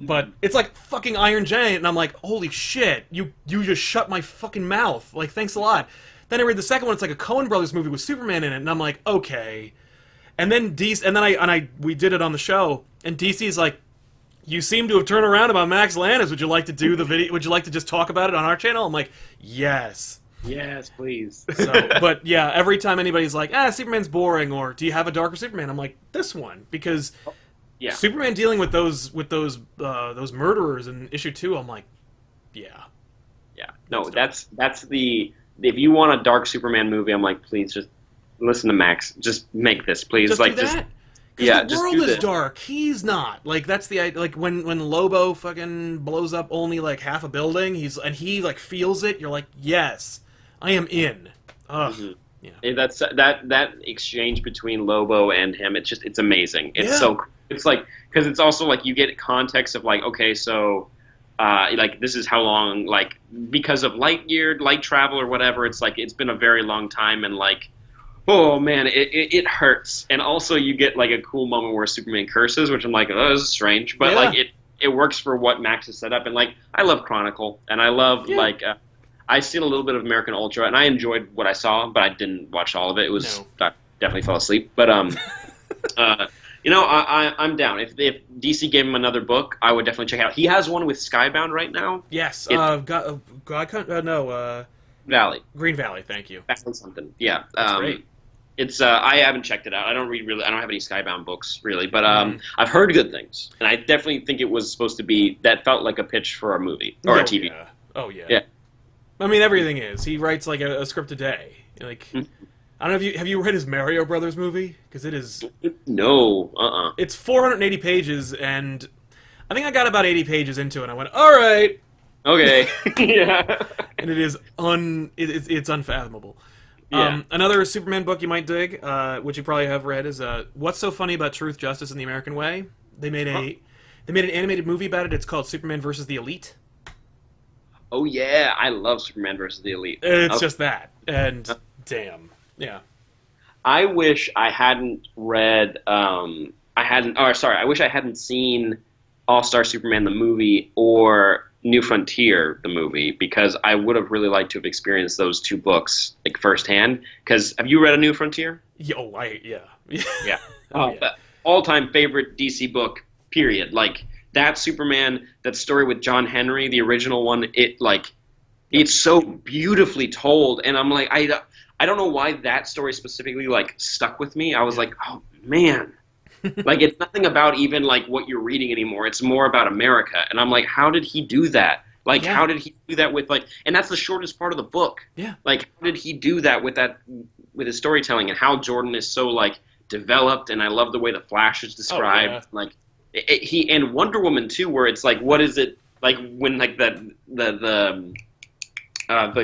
But it's like fucking Iron Giant, and I'm like, holy shit, you just shut my fucking mouth. Like, thanks a lot. Then I read the second one, it's like a Coen Brothers movie with Superman in it, and I'm like, okay. And then we did it on the show, and DC's like, you seem to have turned around about Max Landis. Would you like to do the video? Would you like to just talk about it on our channel? I'm like, yes. Yes, please. But yeah, every time anybody's like, Superman's boring, or do you have a darker Superman? I'm like, this one, because Superman dealing with those murderers in issue 2. I'm like, yeah. No, that's the if you want a dark Superman movie, I'm like, please just listen to Max. Just make this, please. Just like do that? Just the world is dark. He's not. Like, that's the idea. Like, when Lobo fucking blows up only, like, half a building, he, like, feels it, you're like, yes, I am in. Ugh. Mm-hmm. Yeah. That's that exchange between Lobo and him, it's amazing. It's like, because it's also, like, you get context of, like, okay, so, like, this is how long, like, because of light travel or whatever, it's, like, it's been a very long time, and, like, oh man, it hurts. And also you get like a cool moment where Superman curses, which I'm like, oh, this is strange. But like it works for what Max has set up. And like I love Chronicle, and I love like I seen a little bit of American Ultra, and I enjoyed what I saw, but I didn't watch all of it. It was I definitely fell asleep. But you know, I'm down. If DC gave him another book, I would definitely check it out. He has one with Skybound right now. Yes. Valley. Green Valley. Thank you. That's something. Yeah. That's great. It's I haven't checked it out. I don't have any Skybound books really, but I've heard good things, and I definitely think it was supposed to be. That felt like a pitch for a movie or a TV. Yeah. Oh yeah. I mean, everything is. He writes like a script a day. Like, I don't know if have you read his Mario Brothers movie? Because it is. No. It's 480 pages, and I think I got about 80 pages into it. And I went, all right. Okay. Yeah. And it is it's unfathomable. Yeah. Another Superman book you might dig, which you probably have read, is What's So Funny About Truth, Justice, and the American Way. They made an animated movie about it. It's called Superman versus the Elite. Oh yeah, I love Superman versus the Elite. It's just that, and damn, yeah. I wish I hadn't read. I wish I hadn't seen All-Star Superman the movie or New Frontier the movie, because I would have really liked to have experienced those two books like firsthand. Because have you read A New Frontier? Yeah. All-time favorite DC book. Period. Like that Superman, that story with John Henry, the original one. It's so beautifully told, and I'm like, I don't know why that story specifically like stuck with me. I was like, oh man, Like it's nothing about even like what you're reading anymore. It's more about America. And I'm like, how did he do that? Like Yeah. how did he do that with like and that's the shortest part of the book. Yeah. Like how did he do that with his storytelling and how Jordan is so like developed and I love the way the Flash is described. Oh, yeah. Like he and Wonder Woman too where it's like what is it like when like the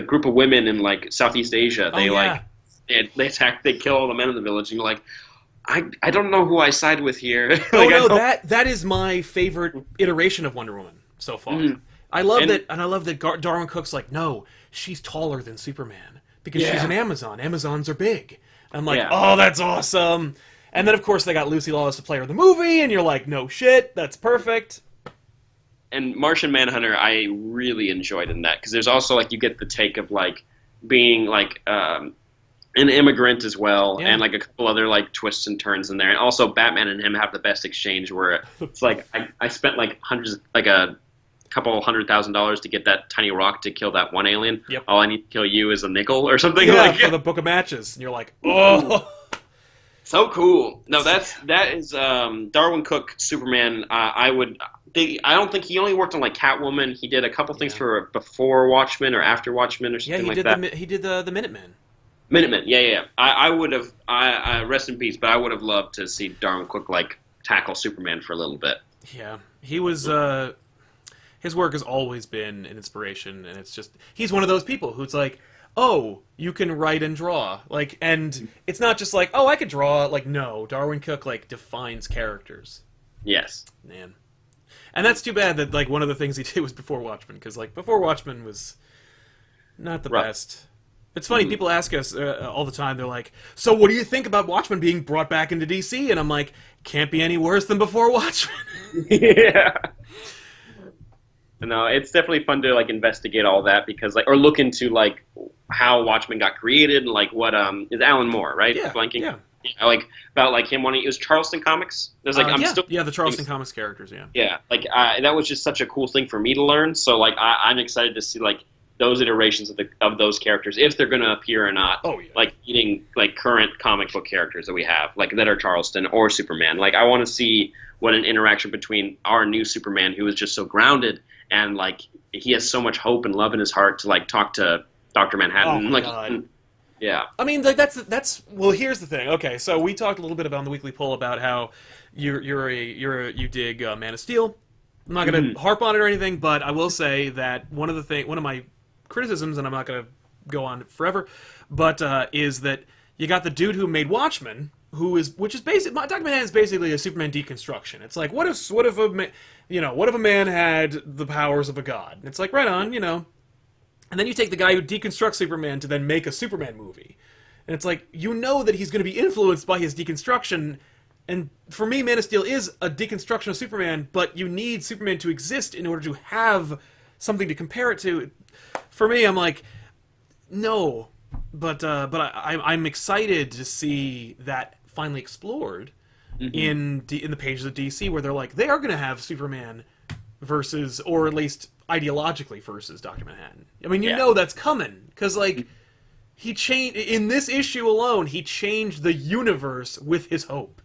group of women in like Southeast Asia they like they attack they kill all the men in the village and you're like I don't know who I side with here. Like, Oh no, that is my favorite iteration of Wonder Woman so far. I love that, and I love that Darwin Cook's like, no, she's taller than Superman because she's an Amazon. Amazons are big. I'm like, oh, that's awesome. And then of course they got Lucy Lawless to play her in the movie, and you're like, no shit, that's perfect. And Martian Manhunter, I really enjoyed in that because there's also like you get the take of like being like an immigrant as well, and like a couple other like twists and turns in there. And also Batman and him have the best exchange where it's like I spent like a couple $100,000 to get that tiny rock to kill that one alien. Yep. All I need to kill you is a nickel or something. Yeah, like for the Book of Matches. And you're like, oh. So cool. No, that is Darwin Cook Superman. I don't think he only worked on like Catwoman. He did a couple things for before Watchmen or after Watchmen or something like that. He did the Minutemen. Minutemen, yeah. I would have. I rest in peace, but I would have loved to see Darwin Cook like tackle Superman for a little bit. Yeah, he was. His work has always been an inspiration, and it's just he's one of those people who's like, oh, you can write and draw, like, and it's not just like, oh, I could draw, like, no, Darwin Cook like defines characters. Yes, man, and that's too bad that like one of the things he did was before Watchmen, because like before Watchmen was not the best. It's funny, people ask us all the time, they're like, so what do you think about Watchmen being brought back into DC? And I'm like, can't be any worse than before Watchmen. Yeah. No, it's definitely fun to like investigate all that because like or look into like how Watchmen got created and like what is Alan Moore, right? Yeah. Blanking. Yeah. Yeah, like about like him wanting it was Charleston Comics. It was like the Charleston Comics characters, yeah. Yeah, like that was just such a cool thing for me to learn. So like I'm excited to see like those iterations of those characters if they're going to appear or not. Oh yeah. Like eating like current comic book characters that we have like that are Charleston or Superman. Like I want to see what an interaction between our new Superman who is just so grounded and like he has so much hope and love in his heart to like talk to Dr. Manhattan. Oh my God. Yeah. I mean, like that's well. Here's the thing. Okay, so we talked a little bit about on the weekly poll about how you dig Man of Steel. I'm not going to harp on it or anything, but I will say that one of my criticisms, and I'm not going to go on forever, but is that you got the dude who made Watchmen, which is basically Dr. Manhattan is basically a Superman deconstruction. It's like what if a man had the powers of a god? And it's like right on, And then you take the guy who deconstructs Superman to then make a Superman movie. And it's like, that he's going to be influenced by his deconstruction. And for me, Man of Steel is a deconstruction of Superman, but you need Superman to exist in order to have something to compare it to. For me, I'm like, no. But I'm excited to see that finally explored in the pages of DC, where they're like, they are going to have Superman versus, or at least ideologically versus Dr. Manhattan. I mean, that's coming because like he changed in this issue alone. He changed the universe with his hope.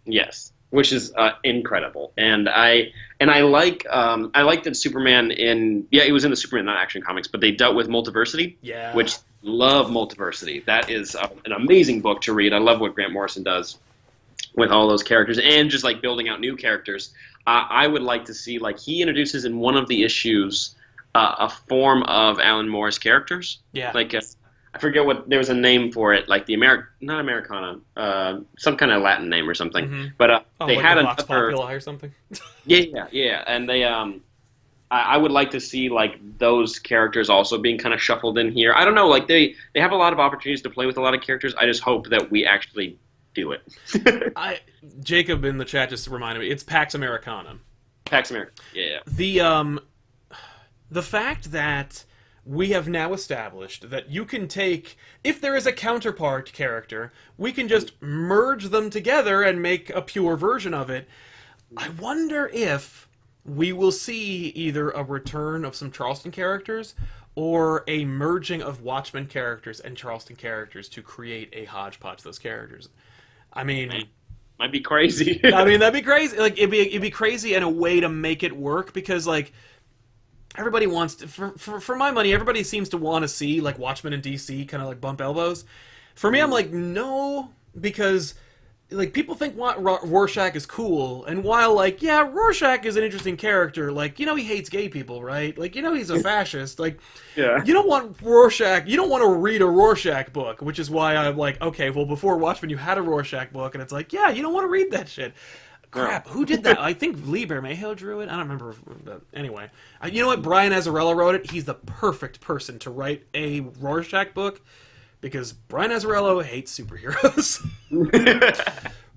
Yes, which is incredible, and I like that Superman it was in the Superman non-action comics, but they dealt with multiversity. Yeah, which love multiversity. That is an amazing book to read. I love what Grant Morrison does with all those characters and just like building out new characters. I would like to see like he introduces in one of the issues a form of Alan Moore's characters. Yeah, like I forget what there was a name for it, like the not Americana, some kind of Latin name or something. But they like had the another Vox Populi or something. yeah, and they I would like to see like those characters also being kind of shuffled in here. I don't know, like they have a lot of opportunities to play with a lot of characters. I just hope that we actually do it. Jacob in the chat just reminded me, it's Pax Americana. Pax Americana, yeah. The fact that we have now established that you can take, if there is a counterpart character, we can just merge them together and make a pure version of it. I wonder if we will see either a return of some Charleston characters or a merging of Watchmen characters and Charleston characters to create a hodgepodge of those characters. I mean, Might be crazy. I mean, that'd be crazy. Like, it'd be crazy in a way to make it work, because, like, everybody wants to, for my money, everybody seems to want to see, like, Watchmen and DC kind of, like, bump elbows. For me, I'm like, no, because, like, people think Rorschach is cool, and while, like, yeah, Rorschach is an interesting character, like, you know, he hates gay people, right? Like, you know, he's a fascist. Like, Yeah. you don't want Rorschach, you don't want to read a Rorschach book, which is why I'm like, okay, well, before Watchmen, you had a Rorschach book, and it's like, yeah, you don't want to read that shit. Crap, who did that? I think Lee Bermejo drew it. I don't remember. But anyway, you know what? Brian Azzarello wrote it. He's the perfect person to write a Rorschach book, because Brian Azzarello hates superheroes.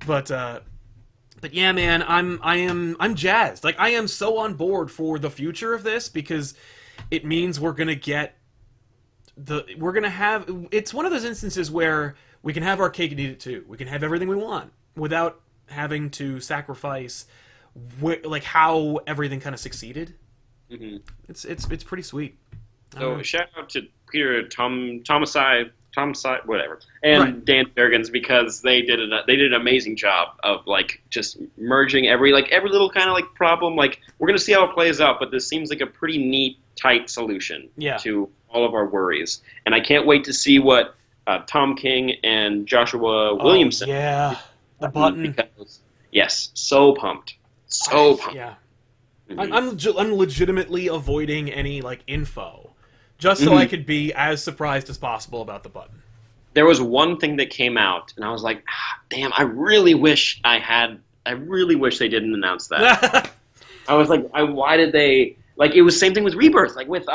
But yeah, man, I'm jazzed. Like, I am so on board for the future of this, because it means we're gonna have. It's one of those instances where we can have our cake and eat it too. We can have everything we want without having to sacrifice, like, how everything kind of succeeded. Mm-hmm. It's pretty sweet. So shout out to Peter Thomasai, whatever, and Right. Dan Jurgens, because they did an amazing job of, like, just merging every little kind of, like, problem. Like, we're gonna see how it plays out, but this seems like a pretty neat, tight solution to all of our worries. And I can't wait to see what Tom King and Joshua Williamson. Yeah, the button. Because, yes, so pumped, so pumped. Yeah. Mhm. I'm legitimately avoiding any, like, info, just so I could be as surprised as possible about the button. There was one thing that came out, and I was like, damn, I really wish they didn't announce that. I was like, why did they, like, it was same thing with Rebirth, like, with,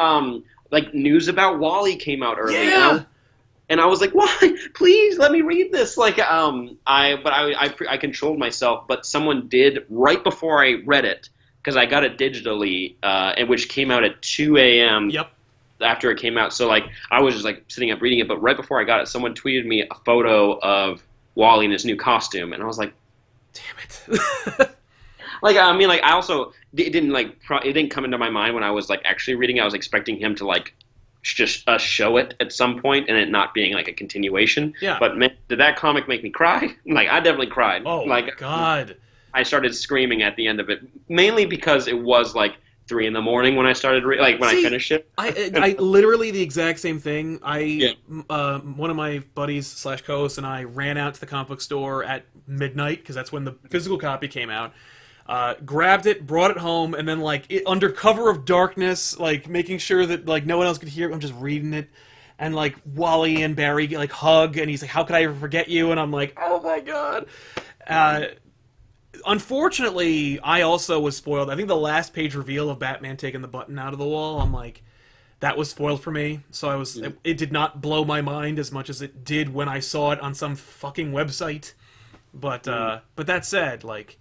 like, news about Wally came out early. Yeah. And I was like, why? Please let me read this. Like, I controlled myself, but someone did right before I read it, because I got it digitally, and which came out at 2 a.m. Yep. After it came out. So, like, I was just, like, sitting up reading it, but right before I got it, someone tweeted me a photo of Wally in his new costume, and I was like, Damn it. like, I mean, like, I also it didn't come into my mind when I was, like, actually reading it. I was expecting him to, like, just show it at some point, and it not being, like, a continuation. Yeah. But man, did that comic make me cry? Like, I definitely cried. Oh, like, my God. I started screaming at the end of it, mainly because it was, like, 3 in the morning when I started I finished it. I literally the exact same thing. One of my buddies / co-hosts and I ran out to the comic book store at midnight, because that's when the physical copy came out. Grabbed it, brought it home, and then, like, under cover of darkness, like, making sure that, like, no one else could hear it, I'm just reading it. And, like, Wally and Barry, like, hug, and he's like, how could I ever forget you? And I'm like, oh my God. Unfortunately, I also was spoiled. I think the last page reveal of Batman taking the button out of the wall, I'm like, that was spoiled for me. So it did not blow my mind as much as it did when I saw it on some fucking website. But that said, like,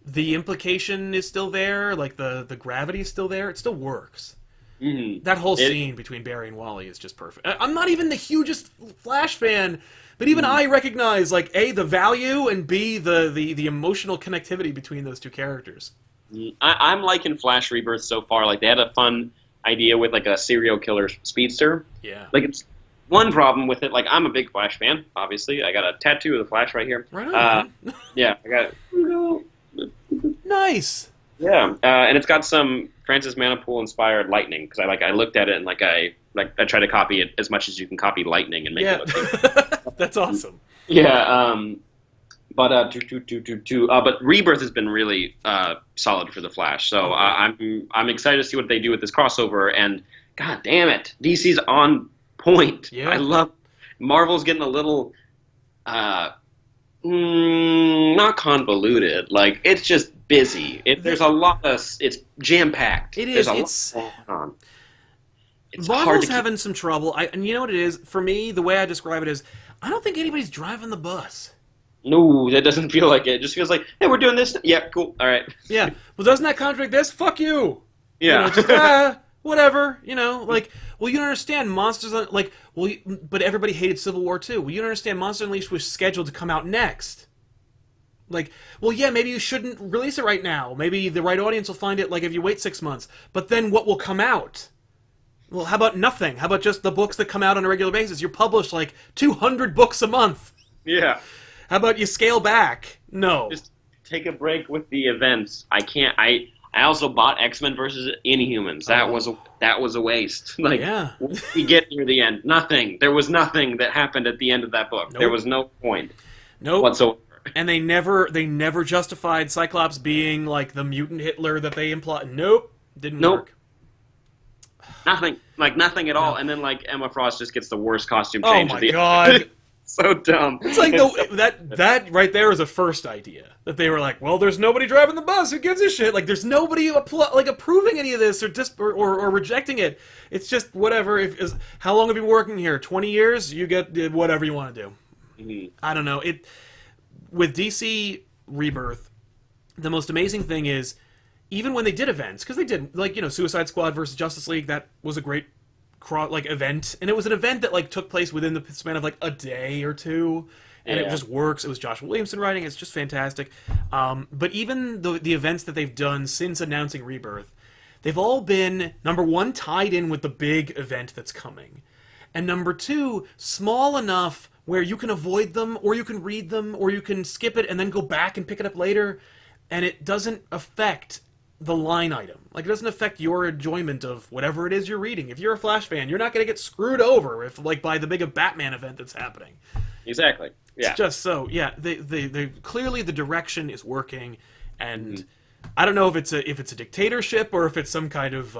the implication is still there, like, the gravity is still there, it still works. Mm-hmm. That whole scene between Barry and Wally is just perfect. I'm not even the hugest Flash fan, but even I recognize, like, A, the value, and B, the emotional connectivity between those two characters. I'm liking Flash Rebirth so far. Like, they had a fun idea with, like, a serial killer speedster. Yeah. Like, it's one problem with it. Like, I'm a big Flash fan, obviously. I got a tattoo of the Flash right here. Right on. Yeah, I got it. Nice. Yeah, and it's got some Francis Manipool inspired lightning, because I looked at it and I try to copy it as much as you can copy lightning and make it look good. That's awesome. Yeah, but Rebirth has been really solid for the Flash, so I'm excited to see what they do with this crossover. And God damn it, DC's on point. Yeah. I love Marvel's getting a little not convoluted. Like, it's just busy. There's a lot of, it's jam packed. It is. There's a lot going on. It's hard Marvel's to having some trouble. And you know what it is? For me, the way I describe it is, I don't think anybody's driving the bus. No, that doesn't feel like it. It just feels like, hey, we're doing this. Yeah, cool. All right. Yeah. Well, doesn't that contradict this? Fuck you. Yeah. You know, just, whatever. You know, like, well, you don't understand Monsters, like, well, but everybody hated Civil War too. Well, you don't understand Monster Unleashed was scheduled to come out next. Like, well, yeah, maybe you shouldn't release it right now. Maybe the right audience will find it, like, if you wait 6 months. But then what will come out? Well, how about nothing? How about just the books that come out on a regular basis? You're published, like, 200 books a month. Yeah. How about you scale back? No. Just take a break with the events. I can't. I also bought X-Men versus Inhumans. That was a waste. Like, Yeah. we get near the end, nothing. There was nothing that happened at the end of that book. Nope. There was no point. Nope. Whatsoever. And they never justified Cyclops being like the mutant Hitler that they implied. Nope. Didn't work. Nothing. Like, nothing at all. And then, like, Emma Frost just gets the worst costume Oh change my of the god. So dumb. It's like that right there is a first idea that they were like, well, there's nobody driving the bus. Who gives a shit? Like, there's nobody approving any of this or rejecting it. It's just whatever. How long have you been working here? 20 years. You get whatever you want to do. Mm-hmm. I don't know. With DC Rebirth, the most amazing thing is even when they did events, because they did Suicide Squad versus Justice League. That was a great event, and it was an event that took place within the span of a day or two, and it just works. It was Josh Williamson writing. It's just fantastic. But even the events that they've done since announcing Rebirth, they've all been, number one, tied in with the big event that's coming, and number two, small enough where you can avoid them, or you can read them, or you can skip it and then go back and pick it up later, and it doesn't affect the line item. It doesn't affect your enjoyment of whatever it is you're reading. If you're a Flash fan, you're not going to get screwed over by the big Batman event that's happening. Exactly. Yeah. It's just so, yeah, they clearly the direction is working, and I don't know if it's a dictatorship or if it's some kind of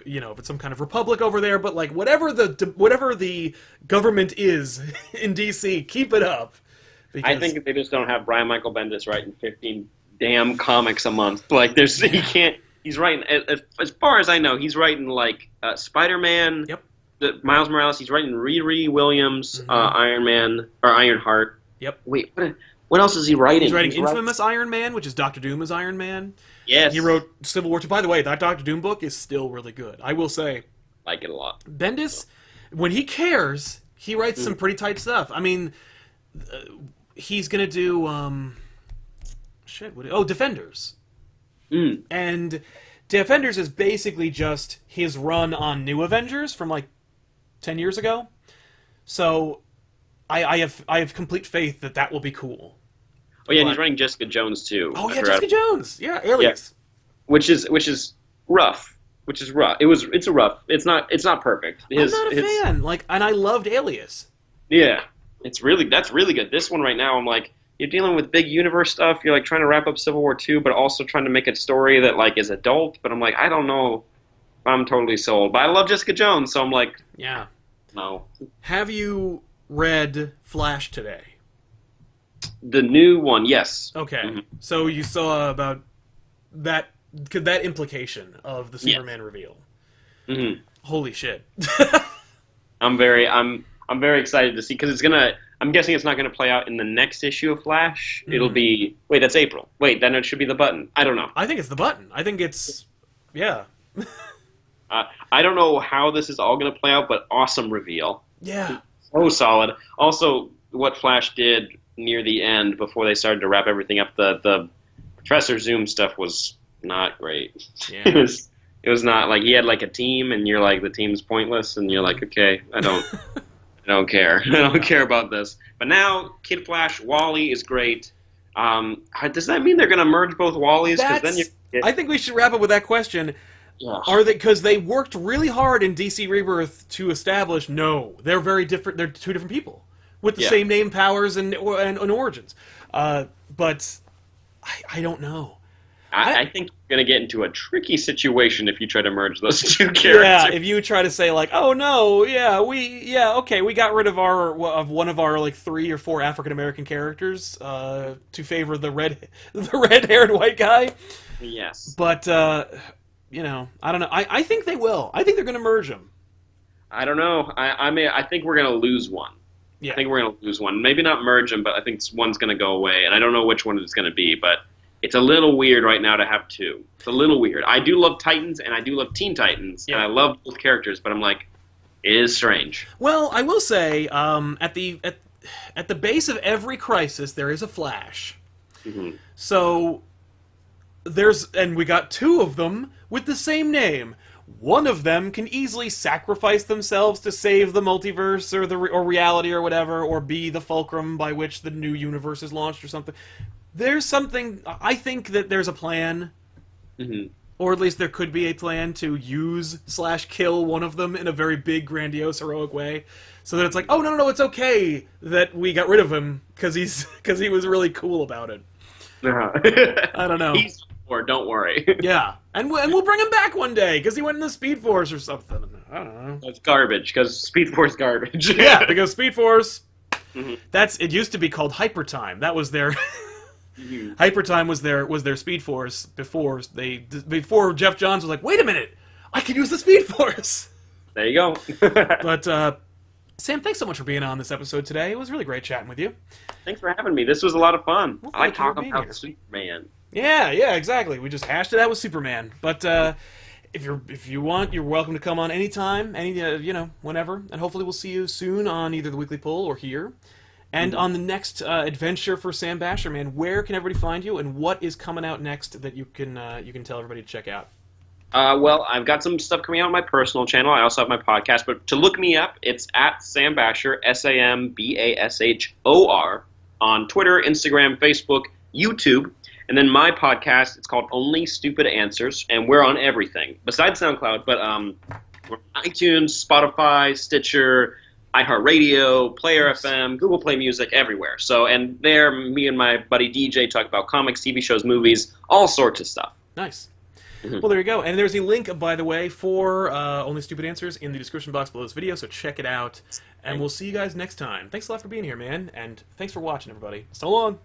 if it's some kind of republic over there, but whatever the government is in DC, keep it up. I think they just don't have Brian Michael Bendis writing 15 damn comics a month. He can't. He's writing, as far as I know, he's writing Spider-Man. Yep. Miles Morales. He's writing Riri Williams, Iron Man or Ironheart. Yep. Wait, what else is he writing? He's writing Infamous Iron Man, which is Doctor Doom as Iron Man. Yes. He wrote Civil War 2. By the way, that Doctor Doom book is still really good. I will say. Like it a lot. Bendis, when he cares, he writes some pretty tight stuff. I mean, he's gonna do Defenders. And Defenders is basically just his run on New Avengers from 10 years ago. So I have complete faith that will be cool. Oh yeah, and he's writing Jessica Jones too. Oh yeah, Jessica Jones. Yeah, Alias. Yeah. Which is rough. It's rough. It's not perfect. I'm not a fan. And I loved Alias. Yeah, that's really good. This one right now, I'm like, you're dealing with big universe stuff. You're trying to wrap up Civil War 2, but also trying to make a story that is adult. But I'm like, I don't know if I'm totally sold. But I love Jessica Jones, so I'm like, yeah, no. Have you read Flash today? The new one, yes. Okay, so you saw about that implication of the Superman reveal. Mm-hmm. Holy shit! I'm very excited to see, because it's gonna. I'm guessing it's not going to play out in the next issue of Flash. It'll be... Wait, that's April. Wait, then it should be the button. I don't know. I think it's the button. I think it's... Yeah. I don't know how this is all going to play out, but awesome reveal. Yeah. So solid. Also, what Flash did near the end, before they started to wrap everything up, the Professor Zoom stuff was not great. Yeah. It was not... he had a team, and you're the team's pointless, and you're okay, I don't care. I don't care about this. But now, Kid Flash, Wally is great. Does that mean they're going to merge both Wallies? I think we should wrap up with that question. Yeah. Are they, because they worked really hard in DC Rebirth to establish, no, they're very different. They're two different people with the same name, powers, and origins. But I don't know. I think you're going to get into a tricky situation if you try to merge those two characters. Yeah, if you try to say oh no, we got rid of one of our 3 or 4 African American characters to favor the red-haired white guy. Yes. But I don't know. I think they will. I think they're going to merge them. I don't know. I think we're going to lose one. Yeah. I think we're going to lose one. Maybe not merge them, but I think one's going to go away, and I don't know which one it's going to be, but it's a little weird right now to have two. It's a little weird. I do love Titans, and I do love Teen Titans, and I love both characters, but I'm it is strange. Well, I will say, at the base of every crisis, there is a Flash. Mm-hmm. So and we got 2 of them with the same name. One of them can easily sacrifice themselves to save the multiverse or reality or whatever, or be the fulcrum by which the new universe is launched or something. There's something. I think that there's a plan, or at least there could be a plan to use/kill one of them in a very big, grandiose, heroic way, so that it's like, oh no, it's okay that we got rid of him because he was really cool about it. I don't know. He's or don't worry. Yeah, and we'll bring him back one day because he went in the Speed Force or something. I don't know. That's garbage because Speed Force garbage. Yeah, because Speed Force. It used to be called Hypertime. That was their Hypertime was their Speed Force before Jeff Johns was like, wait a minute, I could use the Speed Force. There you go. But Sam, thanks so much for being on this episode today. It was really great chatting with you. Thanks for having me. This was a lot of fun. Well, I like thank you for talking being about here. Superman. Yeah, exactly. We just hashed it out with Superman. But if you want, you're welcome to come on anytime, whenever. And hopefully we'll see you soon on either the Weekly Poll or here. And on the next adventure for Sam Bashor, man, where can everybody find you, and what is coming out next that you can tell everybody to check out? Well, I've got some stuff coming out on my personal channel. I also have my podcast, but to look me up, it's at Sam Bashor, SAMBASHOR, on Twitter, Instagram, Facebook, YouTube. And then my podcast, it's called Only Stupid Answers, and we're on everything besides SoundCloud. But we're on iTunes, Spotify, Stitcher, iHeartRadio, Player FM, Google Play Music, everywhere. So, and there, me and my buddy DJ talk about comics, TV shows, movies, all sorts of stuff. Nice. Well, there you go. And there's a link, by the way, for Only Stupid Answers in the description box below this video, so check it out. And we'll see you guys next time. Thanks a lot for being here, man, and thanks for watching, everybody. So long!